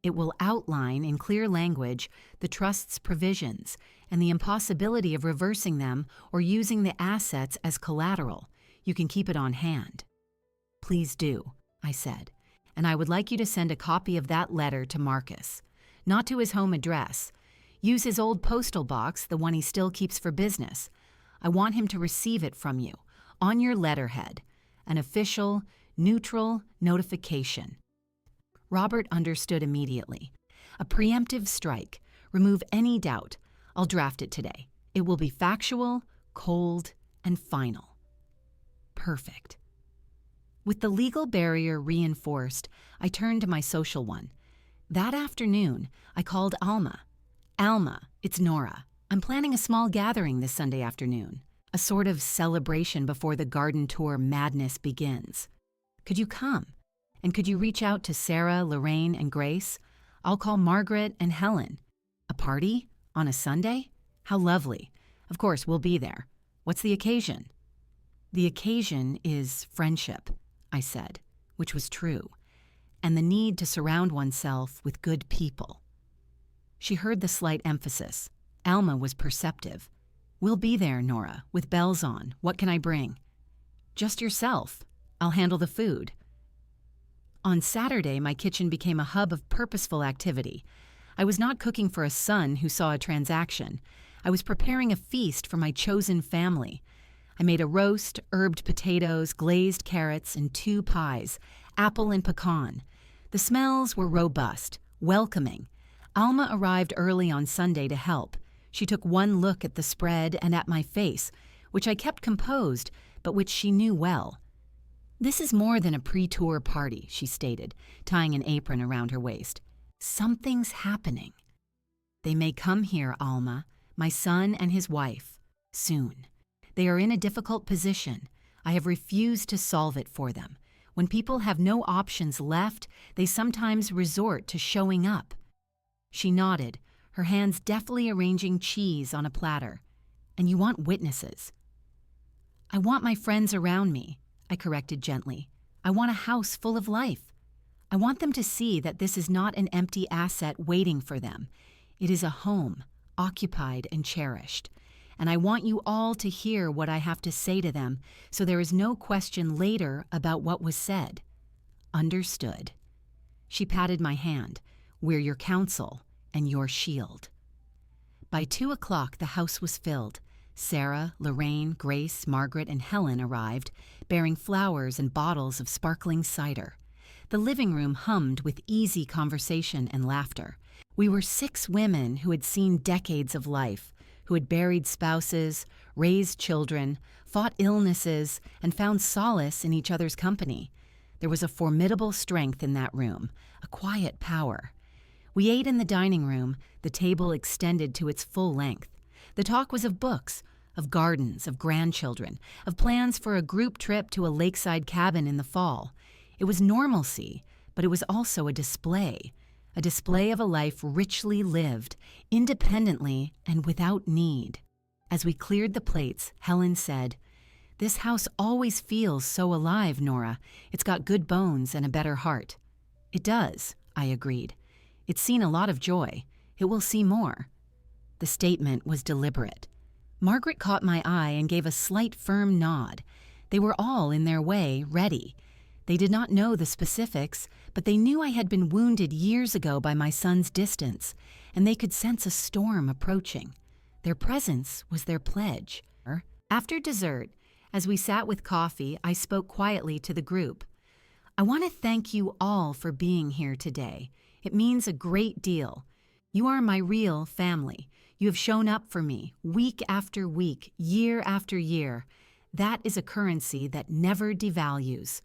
It will outline in clear language the trust's provisions and the impossibility of reversing them or using the assets as collateral. You can keep it on hand." "Please do," I said, "and I would like you to send a copy of that letter to Marcus. Not to his home address. Use his old postal box, the one he still keeps for business. I want him to receive it from you, on your letterhead, an official, neutral notification." Robert understood immediately. "A preemptive strike. Remove any doubt. I'll draft it today. It will be factual, cold, and final." Perfect. With the legal barrier reinforced, I turned to my social one. That afternoon, I called Alma. "Alma, it's Nora. I'm planning a small gathering this Sunday afternoon, a sort of celebration before the garden tour madness begins. Could you come? And could you reach out to Sarah, Lorraine, and Grace? I'll call Margaret and Helen. A party? On a Sunday? How lovely. Of course, we'll be there. What's the occasion?" "The occasion is friendship," I said, which was true, and the need to surround oneself with good people. She heard the slight emphasis. Alma was perceptive. "We'll be there, Nora, with bells on. What can I bring?" "Just yourself. I'll handle the food." On Saturday, my kitchen became a hub of purposeful activity. I was not cooking for a son who saw a transaction. I was preparing a feast for my chosen family. I made a roast, herbed potatoes, glazed carrots, and 2 pies, apple and pecan. The smells were robust, welcoming. Alma arrived early on Sunday to help. She took one look at the spread and at my face, which I kept composed, but which she knew well. "This is more than a pre-tour party," she stated, tying an apron around her waist. "Something's happening. They may come here, Alma, my son and his wife, soon. They are in a difficult position. I have refused to solve it for them. When people have no options left, they sometimes resort to showing up." She nodded, her hands deftly arranging cheese on a platter. "And you want witnesses." "I want my friends around me," I corrected gently. "I want a house full of life. I want them to see that this is not an empty asset waiting for them. It is a home, occupied and cherished. And I want you all to hear what I have to say to them, so there is no question later about what was said." "Understood." She patted my hand. "We're your counsel and your shield." By 2 o'clock, the house was filled. Sarah, Lorraine, Grace, Margaret, and Helen arrived, bearing flowers and bottles of sparkling cider. The living room hummed with easy conversation and laughter. We were 6 women who had seen decades of life, who had buried spouses, raised children, fought illnesses, and found solace in each other's company. There was a formidable strength in that room, a quiet power. We ate in the dining room, the table extended to its full length. The talk was of books, of gardens, of grandchildren, of plans for a group trip to a lakeside cabin in the fall. It was normalcy, but it was also a display of a life richly lived, independently and without need. As we cleared the plates, Helen said, "This house always feels so alive, Nora. It's got good bones and a better heart." "It does," I agreed. "It's seen a lot of joy. It will see more." The statement was deliberate. Margaret caught my eye and gave a slight firm nod. They were all, in their way, ready. They did not know the specifics, but they knew I had been wounded years ago by my son's distance, and they could sense a storm approaching. Their presence was their pledge. After dessert, as we sat with coffee, I spoke quietly to the group. "I want to thank you all for being here today. It means a great deal. You are my real family. You have shown up for me, week after week, year after year. That is a currency that never devalues."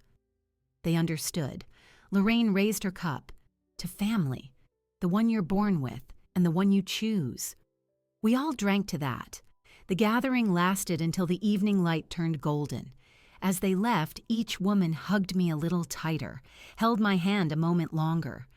They understood. Lorraine raised her cup. "To family, the one you're born with, and the one you choose." We all drank to that. The gathering lasted until the evening light turned golden. As they left, each woman hugged me a little tighter, held my hand a moment longer.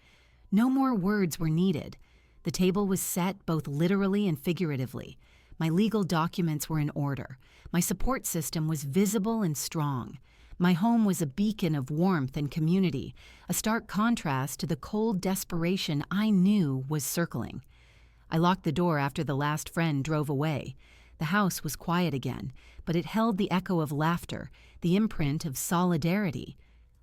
No more words were needed. The table was set both literally and figuratively. My legal documents were in order. My support system was visible and strong. My home was a beacon of warmth and community, a stark contrast to the cold desperation I knew was circling. I locked the door after the last friend drove away. The house was quiet again, but it held the echo of laughter, the imprint of solidarity.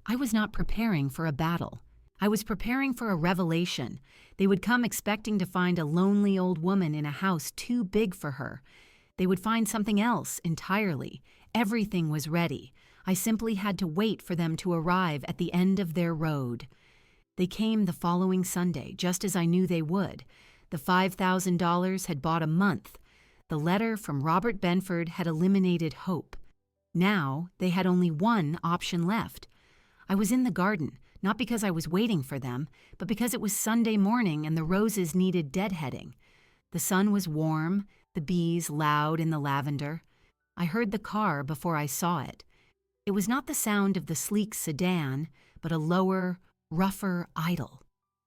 I was not preparing for a battle. I was preparing for a revelation. They would come expecting to find a lonely old woman in a house too big for her. They would find something else entirely. Everything was ready. I simply had to wait for them to arrive at the end of their road. They came the following Sunday, just as I knew they would. The $5,000 had bought a month. The letter from Robert Benford had eliminated hope. Now they had only one option left. I was in the garden, not because I was waiting for them, but because it was Sunday morning and the roses needed deadheading. The sun was warm, the bees loud in the lavender. I heard the car before I saw it. It was not the sound of the sleek sedan, but a lower, rougher idol.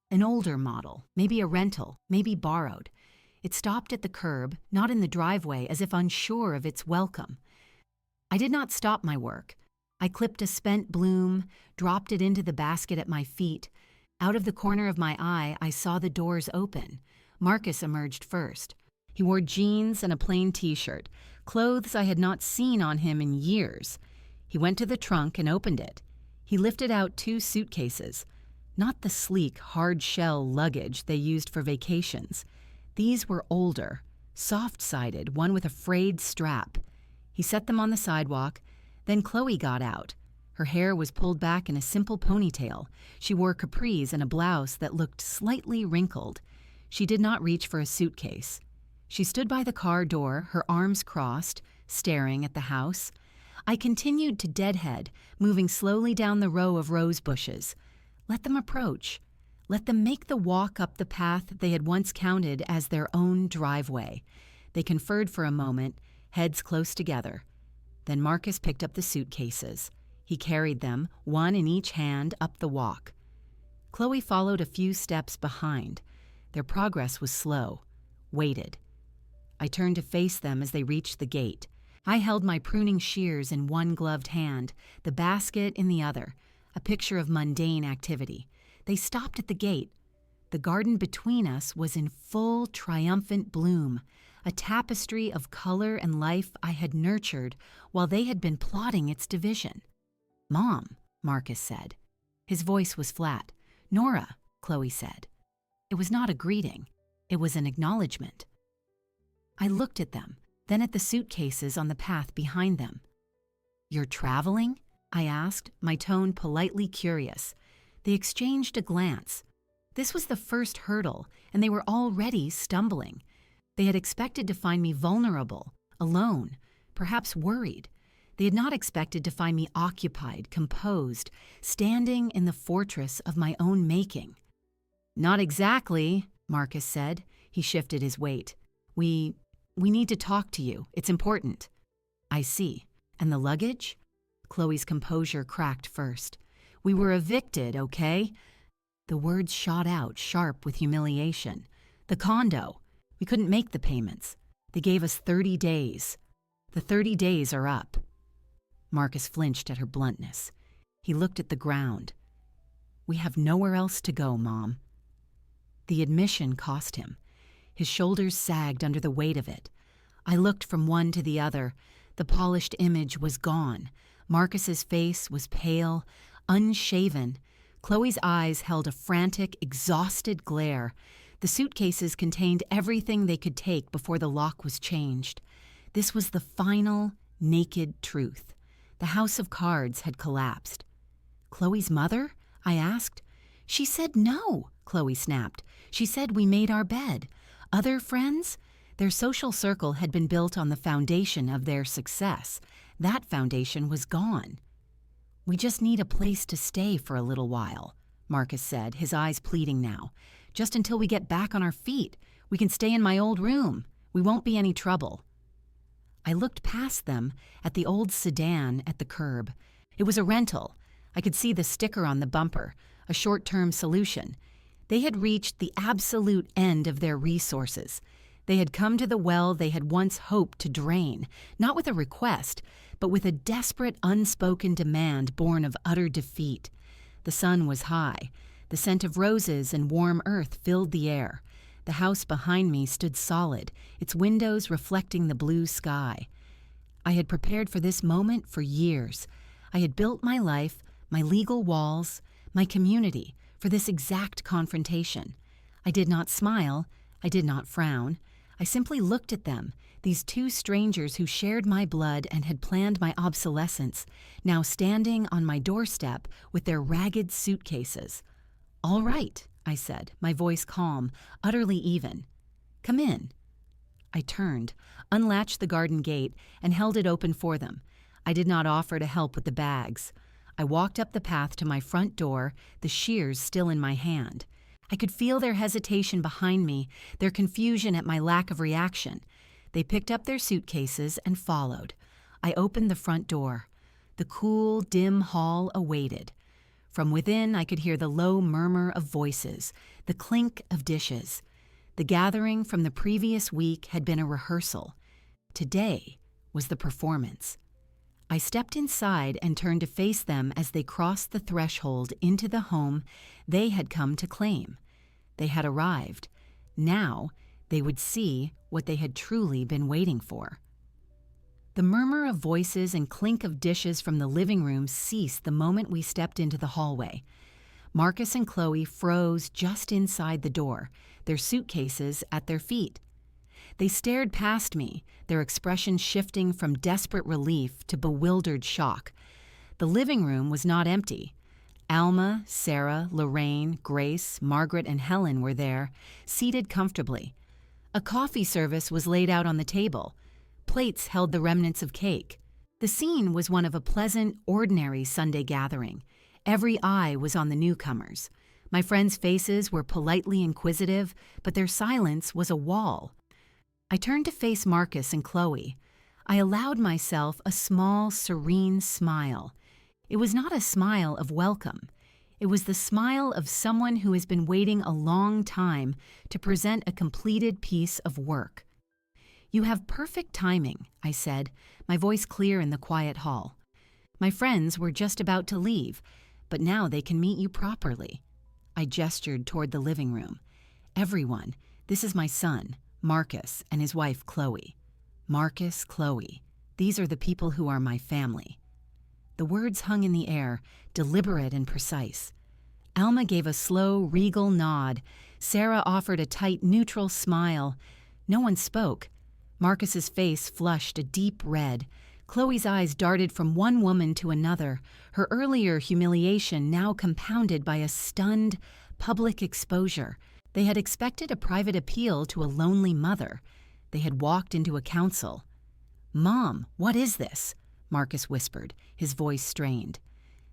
An older model, maybe a rental, maybe borrowed. It stopped at the curb, not in the driveway, as if unsure of its welcome. I did not stop my work. I clipped a spent bloom, dropped it into the basket at my feet. Out of the corner of my eye, I saw the doors open. Marcus emerged first. He wore jeans and a plain t-shirt, clothes I had not seen on him in years. He went to the trunk and opened it. He lifted out 2 suitcases, not the sleek, hard-shell luggage they used for vacations. These were older, soft-sided, one with a frayed strap. He set them on the sidewalk. Then Chloe got out. Her hair was pulled back in a simple ponytail. She wore capris and a blouse that looked slightly wrinkled. She did not reach for a suitcase. She stood by the car door, her arms crossed, staring at the house. I continued to deadhead, moving slowly down the row of rose bushes. Let them approach. Let them make the walk up the path they had once counted as their own driveway. They conferred for a moment, heads close together. Then Marcus picked up the suitcases. He carried them, one in each hand, up the walk. Chloe followed a few steps behind. Their progress was slow, waited. I turned to face them as they reached the gate. I held my pruning shears in one gloved hand, the basket in the other, a picture of mundane activity. They stopped at the gate. The garden between us was in full triumphant bloom, a tapestry of color and life I had nurtured while they had been plotting its division. "Mom," Marcus said. His voice was flat. "Nora," Chloe said. It was not a greeting. It was an acknowledgement. I looked at them. then at the suitcases on the path behind them. "You're traveling?" I asked, my tone politely curious. They exchanged a glance. This was the first hurdle, and they were already stumbling. They had expected to find me vulnerable, alone, perhaps worried. They had not expected to find me occupied, composed, standing in the fortress of my own making. "Not exactly," Marcus said. He shifted his weight. We need to talk to you. It's important." "I see. And the luggage?" Chloe's composure cracked first. "We were evicted, okay?" The words shot out, sharp with humiliation. "The condo. We couldn't make the payments. They gave us 30 days. The 30 days are up." Marcus flinched at her bluntness. He looked at the ground. "We have nowhere else to go, Mom." The admission cost him. His shoulders sagged under the weight of it. I looked from one to the other. The polished image was gone. Marcus's face was pale, unshaven. Chloe's eyes held a frantic, exhausted glare. The suitcases contained everything they could take before the lock was changed. This was the final, naked truth. The house of cards had collapsed. "Chloe's mother?" I asked. "She said no," Chloe snapped. "She said we made our bed. Other friends? Their social circle had been built on the foundation of their success. That foundation was gone." "We just need a place to stay for a little while," Marcus said, his eyes pleading now. "Just until we get back on our feet. We can stay in my old room. We won't be any trouble." I looked past them at the old sedan at the curb. It was a rental. I could see the sticker on the bumper, a short-term solution. They had reached the absolute end of their resources. They had come to the well they had once hoped to drain, not with a request, but with a desperate, unspoken demand born of utter defeat. The sun was high. The scent of roses and warm earth filled the air. The house behind me stood solid, its windows reflecting the blue sky. I had prepared for this moment for years. I had built my life, my legal walls, my community, for this exact confrontation. I did not smile. I did not frown. I simply looked at them, these two strangers who shared my blood and had planned my obsolescence, now standing on my doorstep with their ragged suitcases. "All right," I said, my voice calm, utterly even. "Come in." I turned, unlatched the garden gate, and held it open for them. I did not offer to help with the bags. I walked up the path to my front door, the shears still in my hand. I could feel their hesitation behind me, their confusion at my lack of reaction. They picked up their suitcases and followed. I opened the front door. The cool, dim hall awaited. From within, I could hear the low murmur of voices, the clink of dishes. The gathering from the previous week had been a rehearsal. Today was the performance. I stepped inside and turned to face them as they crossed the threshold into the home they had come to claim. They had arrived. Now they would see what they had truly been waiting for. The murmur of voices and clink of dishes from the living room ceased the moment we stepped into the hallway. Marcus and Chloe froze just inside the door, their suitcases at their feet. They stared past me, their expression shifting from desperate relief to bewildered shock. The living room was not empty. Alma, Sarah, Lorraine, Grace, Margaret, and Helen were there, seated comfortably. A coffee service was laid out on the table. Plates held the remnants of cake. The scene was one of a pleasant, ordinary Sunday gathering. Every eye was on the newcomers. My friends' faces were politely inquisitive, but their silence was a wall. I turned to face Marcus and Chloe. I allowed myself a small, serene smile. It was not a smile of welcome. It was the smile of someone who has been waiting a long time to present a completed piece of work. "You have perfect timing," I said, my voice clear in the quiet hall. "My friends were just about to leave, but now they can meet you properly." I gestured toward the living room. "Everyone, this is my son, Marcus, and his wife, Chloe. Marcus, Chloe. These are the people who are my family." The words hung in the air, deliberate and precise. Alma gave a slow, regal nod. Sarah offered a tight, neutral smile. No one spoke. Marcus's face flushed a deep red. Chloe's eyes darted from one woman to another, her earlier humiliation now compounded by a stunned, public exposure. They had expected a private appeal to a lonely mother. They had walked into a council. "Mom, what is this?" Marcus whispered, his voice strained.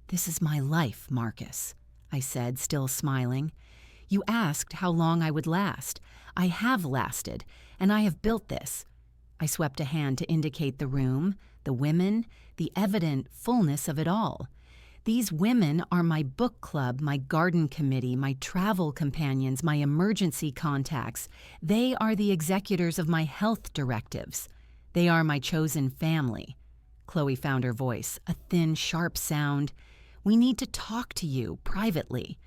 "This is my life, Marcus," I said, still smiling. "You asked how long I would last. I have lasted, and I have built this." I swept a hand to indicate the room, the women, the evident fullness of it all. These women are my book club, my garden committee, my travel companions, my emergency contacts. They are the executors of my health directives. They are my chosen family. Chloe found her voice, a thin, sharp sound. "We need to talk to you privately."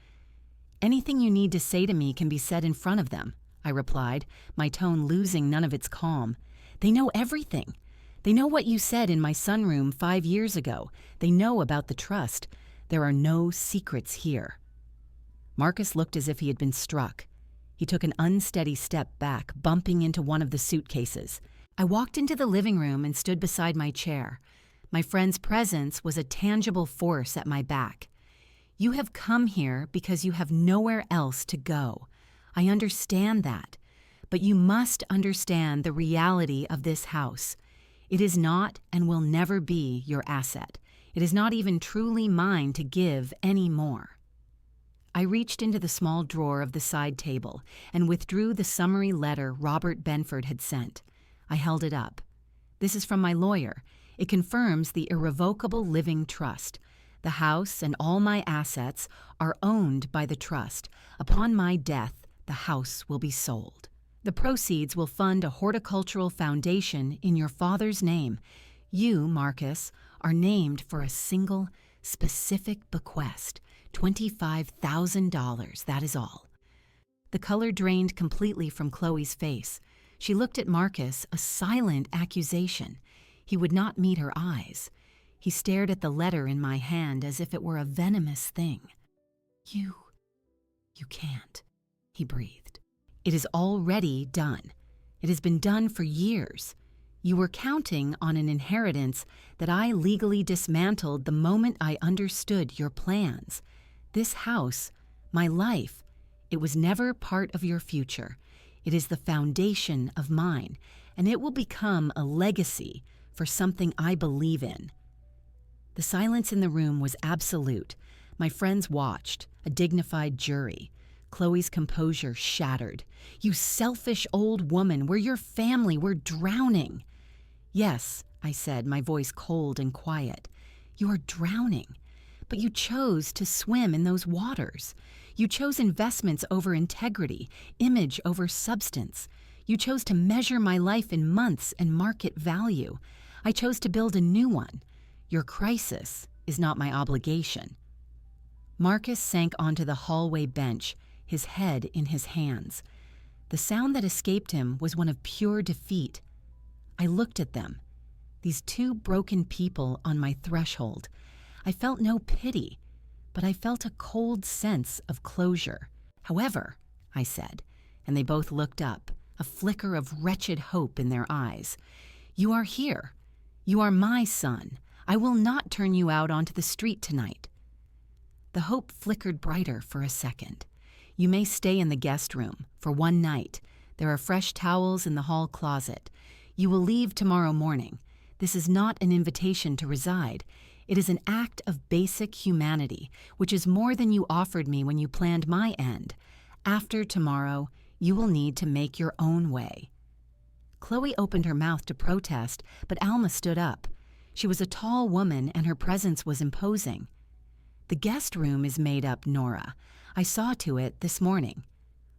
"Anything you need to say to me can be said in front of them," I replied, my tone losing none of its calm. "They know everything. They know what you said in my sunroom 5 years ago. They know about the trust. There are no secrets here." Marcus looked as if he had been struck. He took an unsteady step back, bumping into one of the suitcases. I walked into the living room and stood beside my chair. My friend's presence was a tangible force at my back. "You have come here because you have nowhere else to go. I understand that. But you must understand the reality of this house. It is not and will never be your asset. It is not even truly mine to give any more." I reached into the small drawer of the side table and withdrew the summary letter Robert Benford had sent. I held it up. "This is from my lawyer. It confirms the irrevocable living trust. The house and all my assets are owned by the trust. Upon my death, the house will be sold. The proceeds will fund a horticultural foundation in your father's name. You, Marcus, are named for a single, specific bequest, $25,000, that is all." The color drained completely from Chloe's face. She looked at Marcus, a silent accusation. He would not meet her eyes. He stared at the letter in my hand as if it were a venomous thing. You can't," he breathed. "It is already done. It has been done for years. You were counting on an inheritance that I legally dismantled the moment I understood your plans. This house, my life, it was never part of your future. It is the foundation of mine, and it will become a legacy for something I believe in." The silence in the room was absolute. My friends watched, a dignified jury. Chloe's composure shattered. "You selfish old woman, we're your family, we're drowning." "Yes," I said, my voice cold and quiet. "You are drowning. But you chose to swim in those waters. You chose investments over integrity, image over substance. You chose to measure my life in months and market value. I chose to build a new one. Your crisis is not my obligation." Marcus sank onto the hallway bench, his head in his hands. The sound that escaped him was one of pure defeat. I looked at them, these two broken people on my threshold. I felt no pity, but I felt a cold sense of closure. "However," I said, and they both looked up, a flicker of wretched hope in their eyes. "You are here. You are my son. I will not turn you out onto the street tonight." The hope flickered brighter for a second. "You may stay in the guest room for one night. There are fresh towels in the hall closet. You will leave tomorrow morning. This is not an invitation to reside. It is an act of basic humanity, which is more than you offered me when you planned my end. After tomorrow, you will need to make your own way." Chloe opened her mouth to protest, but Alma stood up. She was a tall woman, and her presence was imposing. "The guest room is made up, Nora. I saw to it this morning."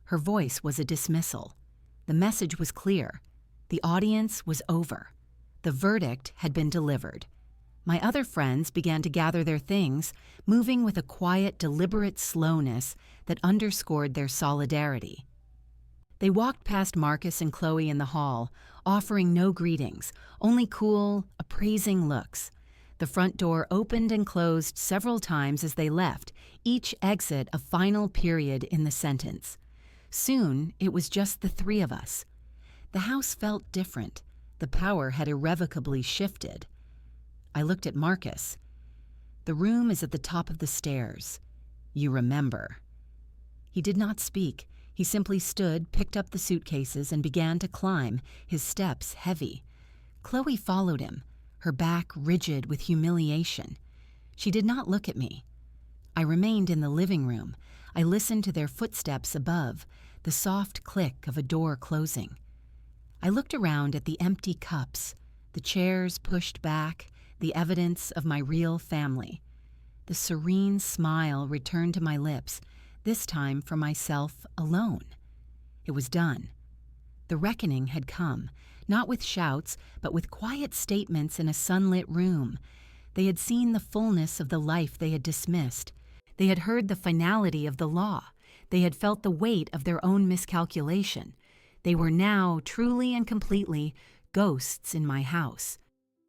Her voice was a dismissal. The message was clear. The audience was over. The verdict had been delivered. My other friends began to gather their things, moving with a quiet, deliberate slowness that underscored their solidarity. They walked past Marcus and Chloe in the hall, offering no greetings, only cool, appraising looks. The front door opened and closed several times as they left, each exit a final period in the sentence. Soon, it was just the three of us. The house felt different. The power had irrevocably shifted. I looked at Marcus. "The room is at the top of the stairs. You remember." He did not speak. He simply stood, picked up the suitcases, and began to climb, his steps heavy. Chloe followed him, her back rigid with humiliation. She did not look at me. I remained in the living room. I listened to their footsteps above, the soft click of a door closing. I looked around at the empty cups, the chairs pushed back, the evidence of my real family. The serene smile returned to my lips, this time for myself alone. It was done. The reckoning had come, not with shouts, but with quiet statements in a sunlit room. They had seen the fullness of the life they had dismissed. They had heard the finality of the law. They had felt the weight of their own miscalculation. They were now, truly and completely, ghosts in my house.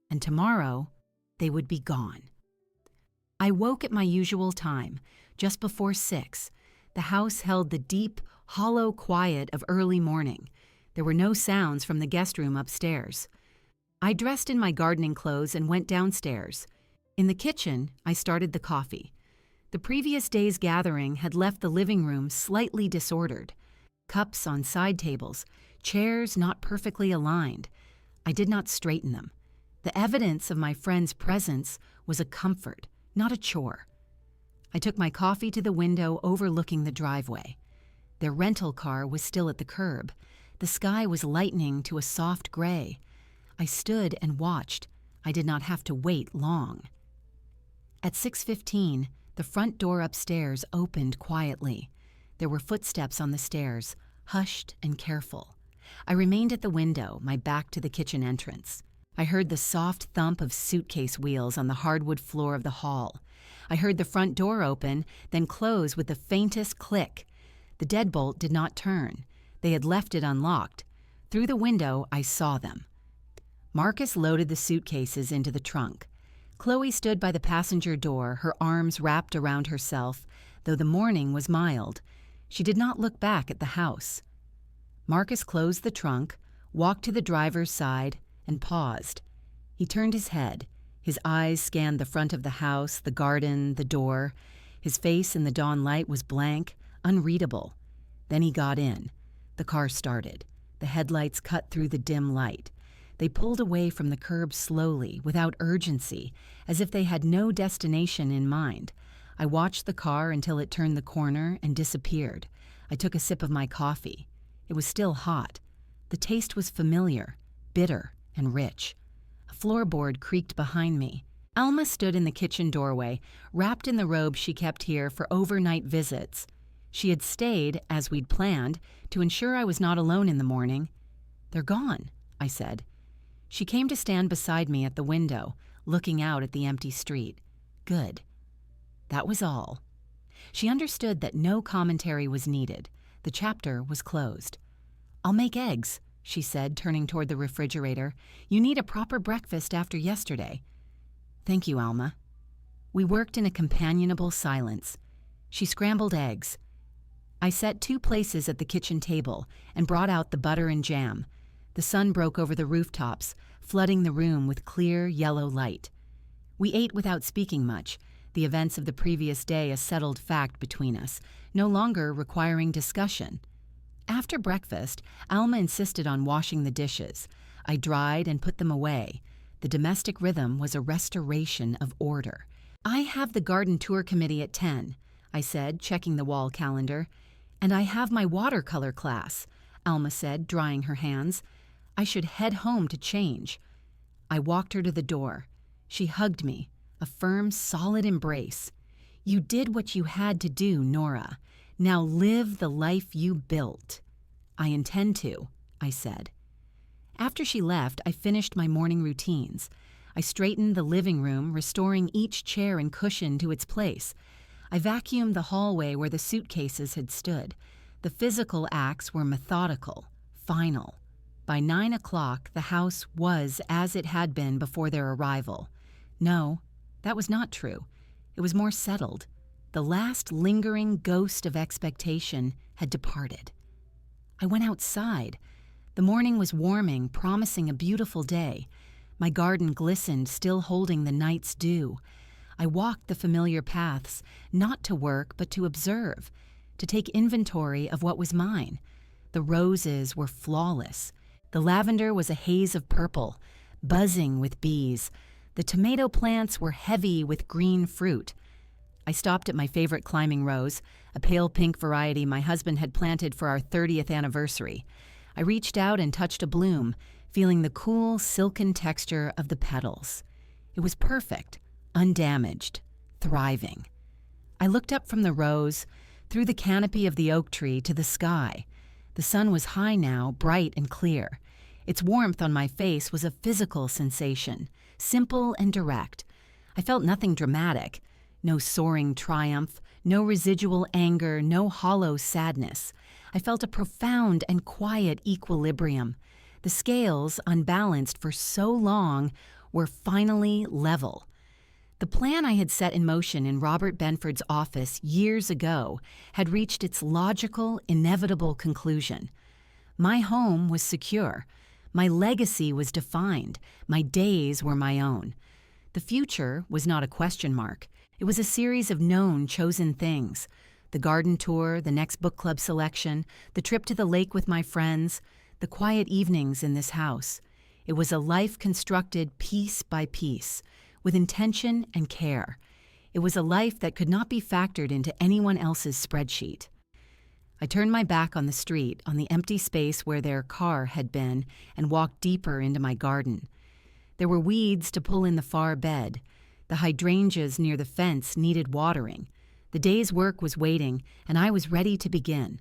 And tomorrow, they would be gone. I woke at my usual time, just before 6. The house held the deep, hollow quiet of early morning. There were no sounds from the guest room upstairs. I dressed in my gardening clothes and went downstairs. In the kitchen, I started the coffee. The previous day's gathering had left the living room slightly disordered. Cups on side tables, chairs not perfectly aligned. I did not straighten them. The evidence of my friend's presence was a comfort, not a chore. I took my coffee to the window overlooking the driveway. Their rental car was still at the curb. The sky was lightening to a soft gray. I stood and watched. I did not have to wait long. At 6:15, the front door upstairs opened quietly. There were footsteps on the stairs, hushed and careful. I remained at the window, my back to the kitchen entrance. I heard the soft thump of suitcase wheels on the hardwood floor of the hall. I heard the front door open, then close with the faintest click. The deadbolt did not turn. They had left it unlocked. Through the window, I saw them. Marcus loaded the suitcases into the trunk. Chloe stood by the passenger door, her arms wrapped around herself, though the morning was mild. She did not look back at the house. Marcus closed the trunk, walked to the driver's side, and paused. He turned his head. His eyes scanned the front of the house, the garden, the door. His face in the dawn light was blank, unreadable. Then he got in. The car started. The headlights cut through the dim light. They pulled away from the curb slowly, without urgency, as if they had no destination in mind. I watched the car until it turned the corner and disappeared. I took a sip of my coffee. It was still hot. The taste was familiar, bitter, and rich. A floorboard creaked behind me. Alma stood in the kitchen doorway, wrapped in the robe she kept here for overnight visits. She had stayed, as we'd planned, to ensure I was not alone in the morning. "They're gone," I said. She came to stand beside me at the window, looking out at the empty street. Good. That was all. She understood that no commentary was needed. The chapter was closed. "I'll make eggs," she said, turning toward the refrigerator. "You need a proper breakfast after yesterday." "Thank you, Alma." We worked in a companionable silence. She scrambled eggs. I set 2 places at the kitchen table and brought out the butter and jam. The sun broke over the rooftops, flooding the room with clear, yellow light. We ate without speaking much, the events of the previous day a settled fact between us, no longer requiring discussion. After breakfast, Alma insisted on washing the dishes. I dried and put them away. The domestic rhythm was a restoration of order. "I have the garden tour committee at 10, I said, checking the wall calendar. "And I have my watercolor class," Alma said, drying her hands. "I should head home to change." I walked her to the door. She hugged me, a firm, solid embrace. "You did what you had to do, Nora. Now live the life you built." "I intend to," I said. After she left, I finished my morning routines. I straightened the living room, restoring each chair and cushion to its place. I vacuumed the hallway where the suitcases had stood. The physical acts were methodical, final. By 9 o'clock, the house was as it had been before their arrival. No, that was not true. It was more settled. The last lingering ghost of expectation had departed. I went outside. The morning was warming, promising a beautiful day. My garden glistened, still holding the night's dew. I walked the familiar paths, not to work, but to observe, to take inventory of what was mine. The roses were flawless. The lavender was a haze of purple, buzzing with bees. The tomato plants were heavy with green fruit. I stopped at my favorite climbing rose, a pale pink variety my husband had planted for our 30th anniversary. I reached out and touched a bloom, feeling the cool, silken texture of the petals. It was perfect, undamaged, thriving. I looked up from the rose, through the canopy of the oak tree to the sky. The sun was high now, bright and clear. Its warmth on my face was a physical sensation, simple and direct. I felt nothing dramatic, no soaring triumph, no residual anger, no hollow sadness. I felt a profound and quiet equilibrium. The scales, unbalanced for so long, were finally level. The plan I had set in motion in Robert Benford's office years ago had reached its logical, inevitable conclusion. My home was secure. My legacy was defined. My days were my own. The future was not a question mark. It was a series of known, chosen things. The garden tour, the next book club selection, the trip to the lake with my friends, the quiet evenings in this house. It was a life constructed piece by piece, with intention and care. It was a life that could not be factored into anyone else's spreadsheet. I turned my back on the street, on the empty space where their car had been, and walked deeper into my garden. There were weeds to pull in the far bed. The hydrangeas near the fence needed watering. The day's work was waiting, and I was ready to begin.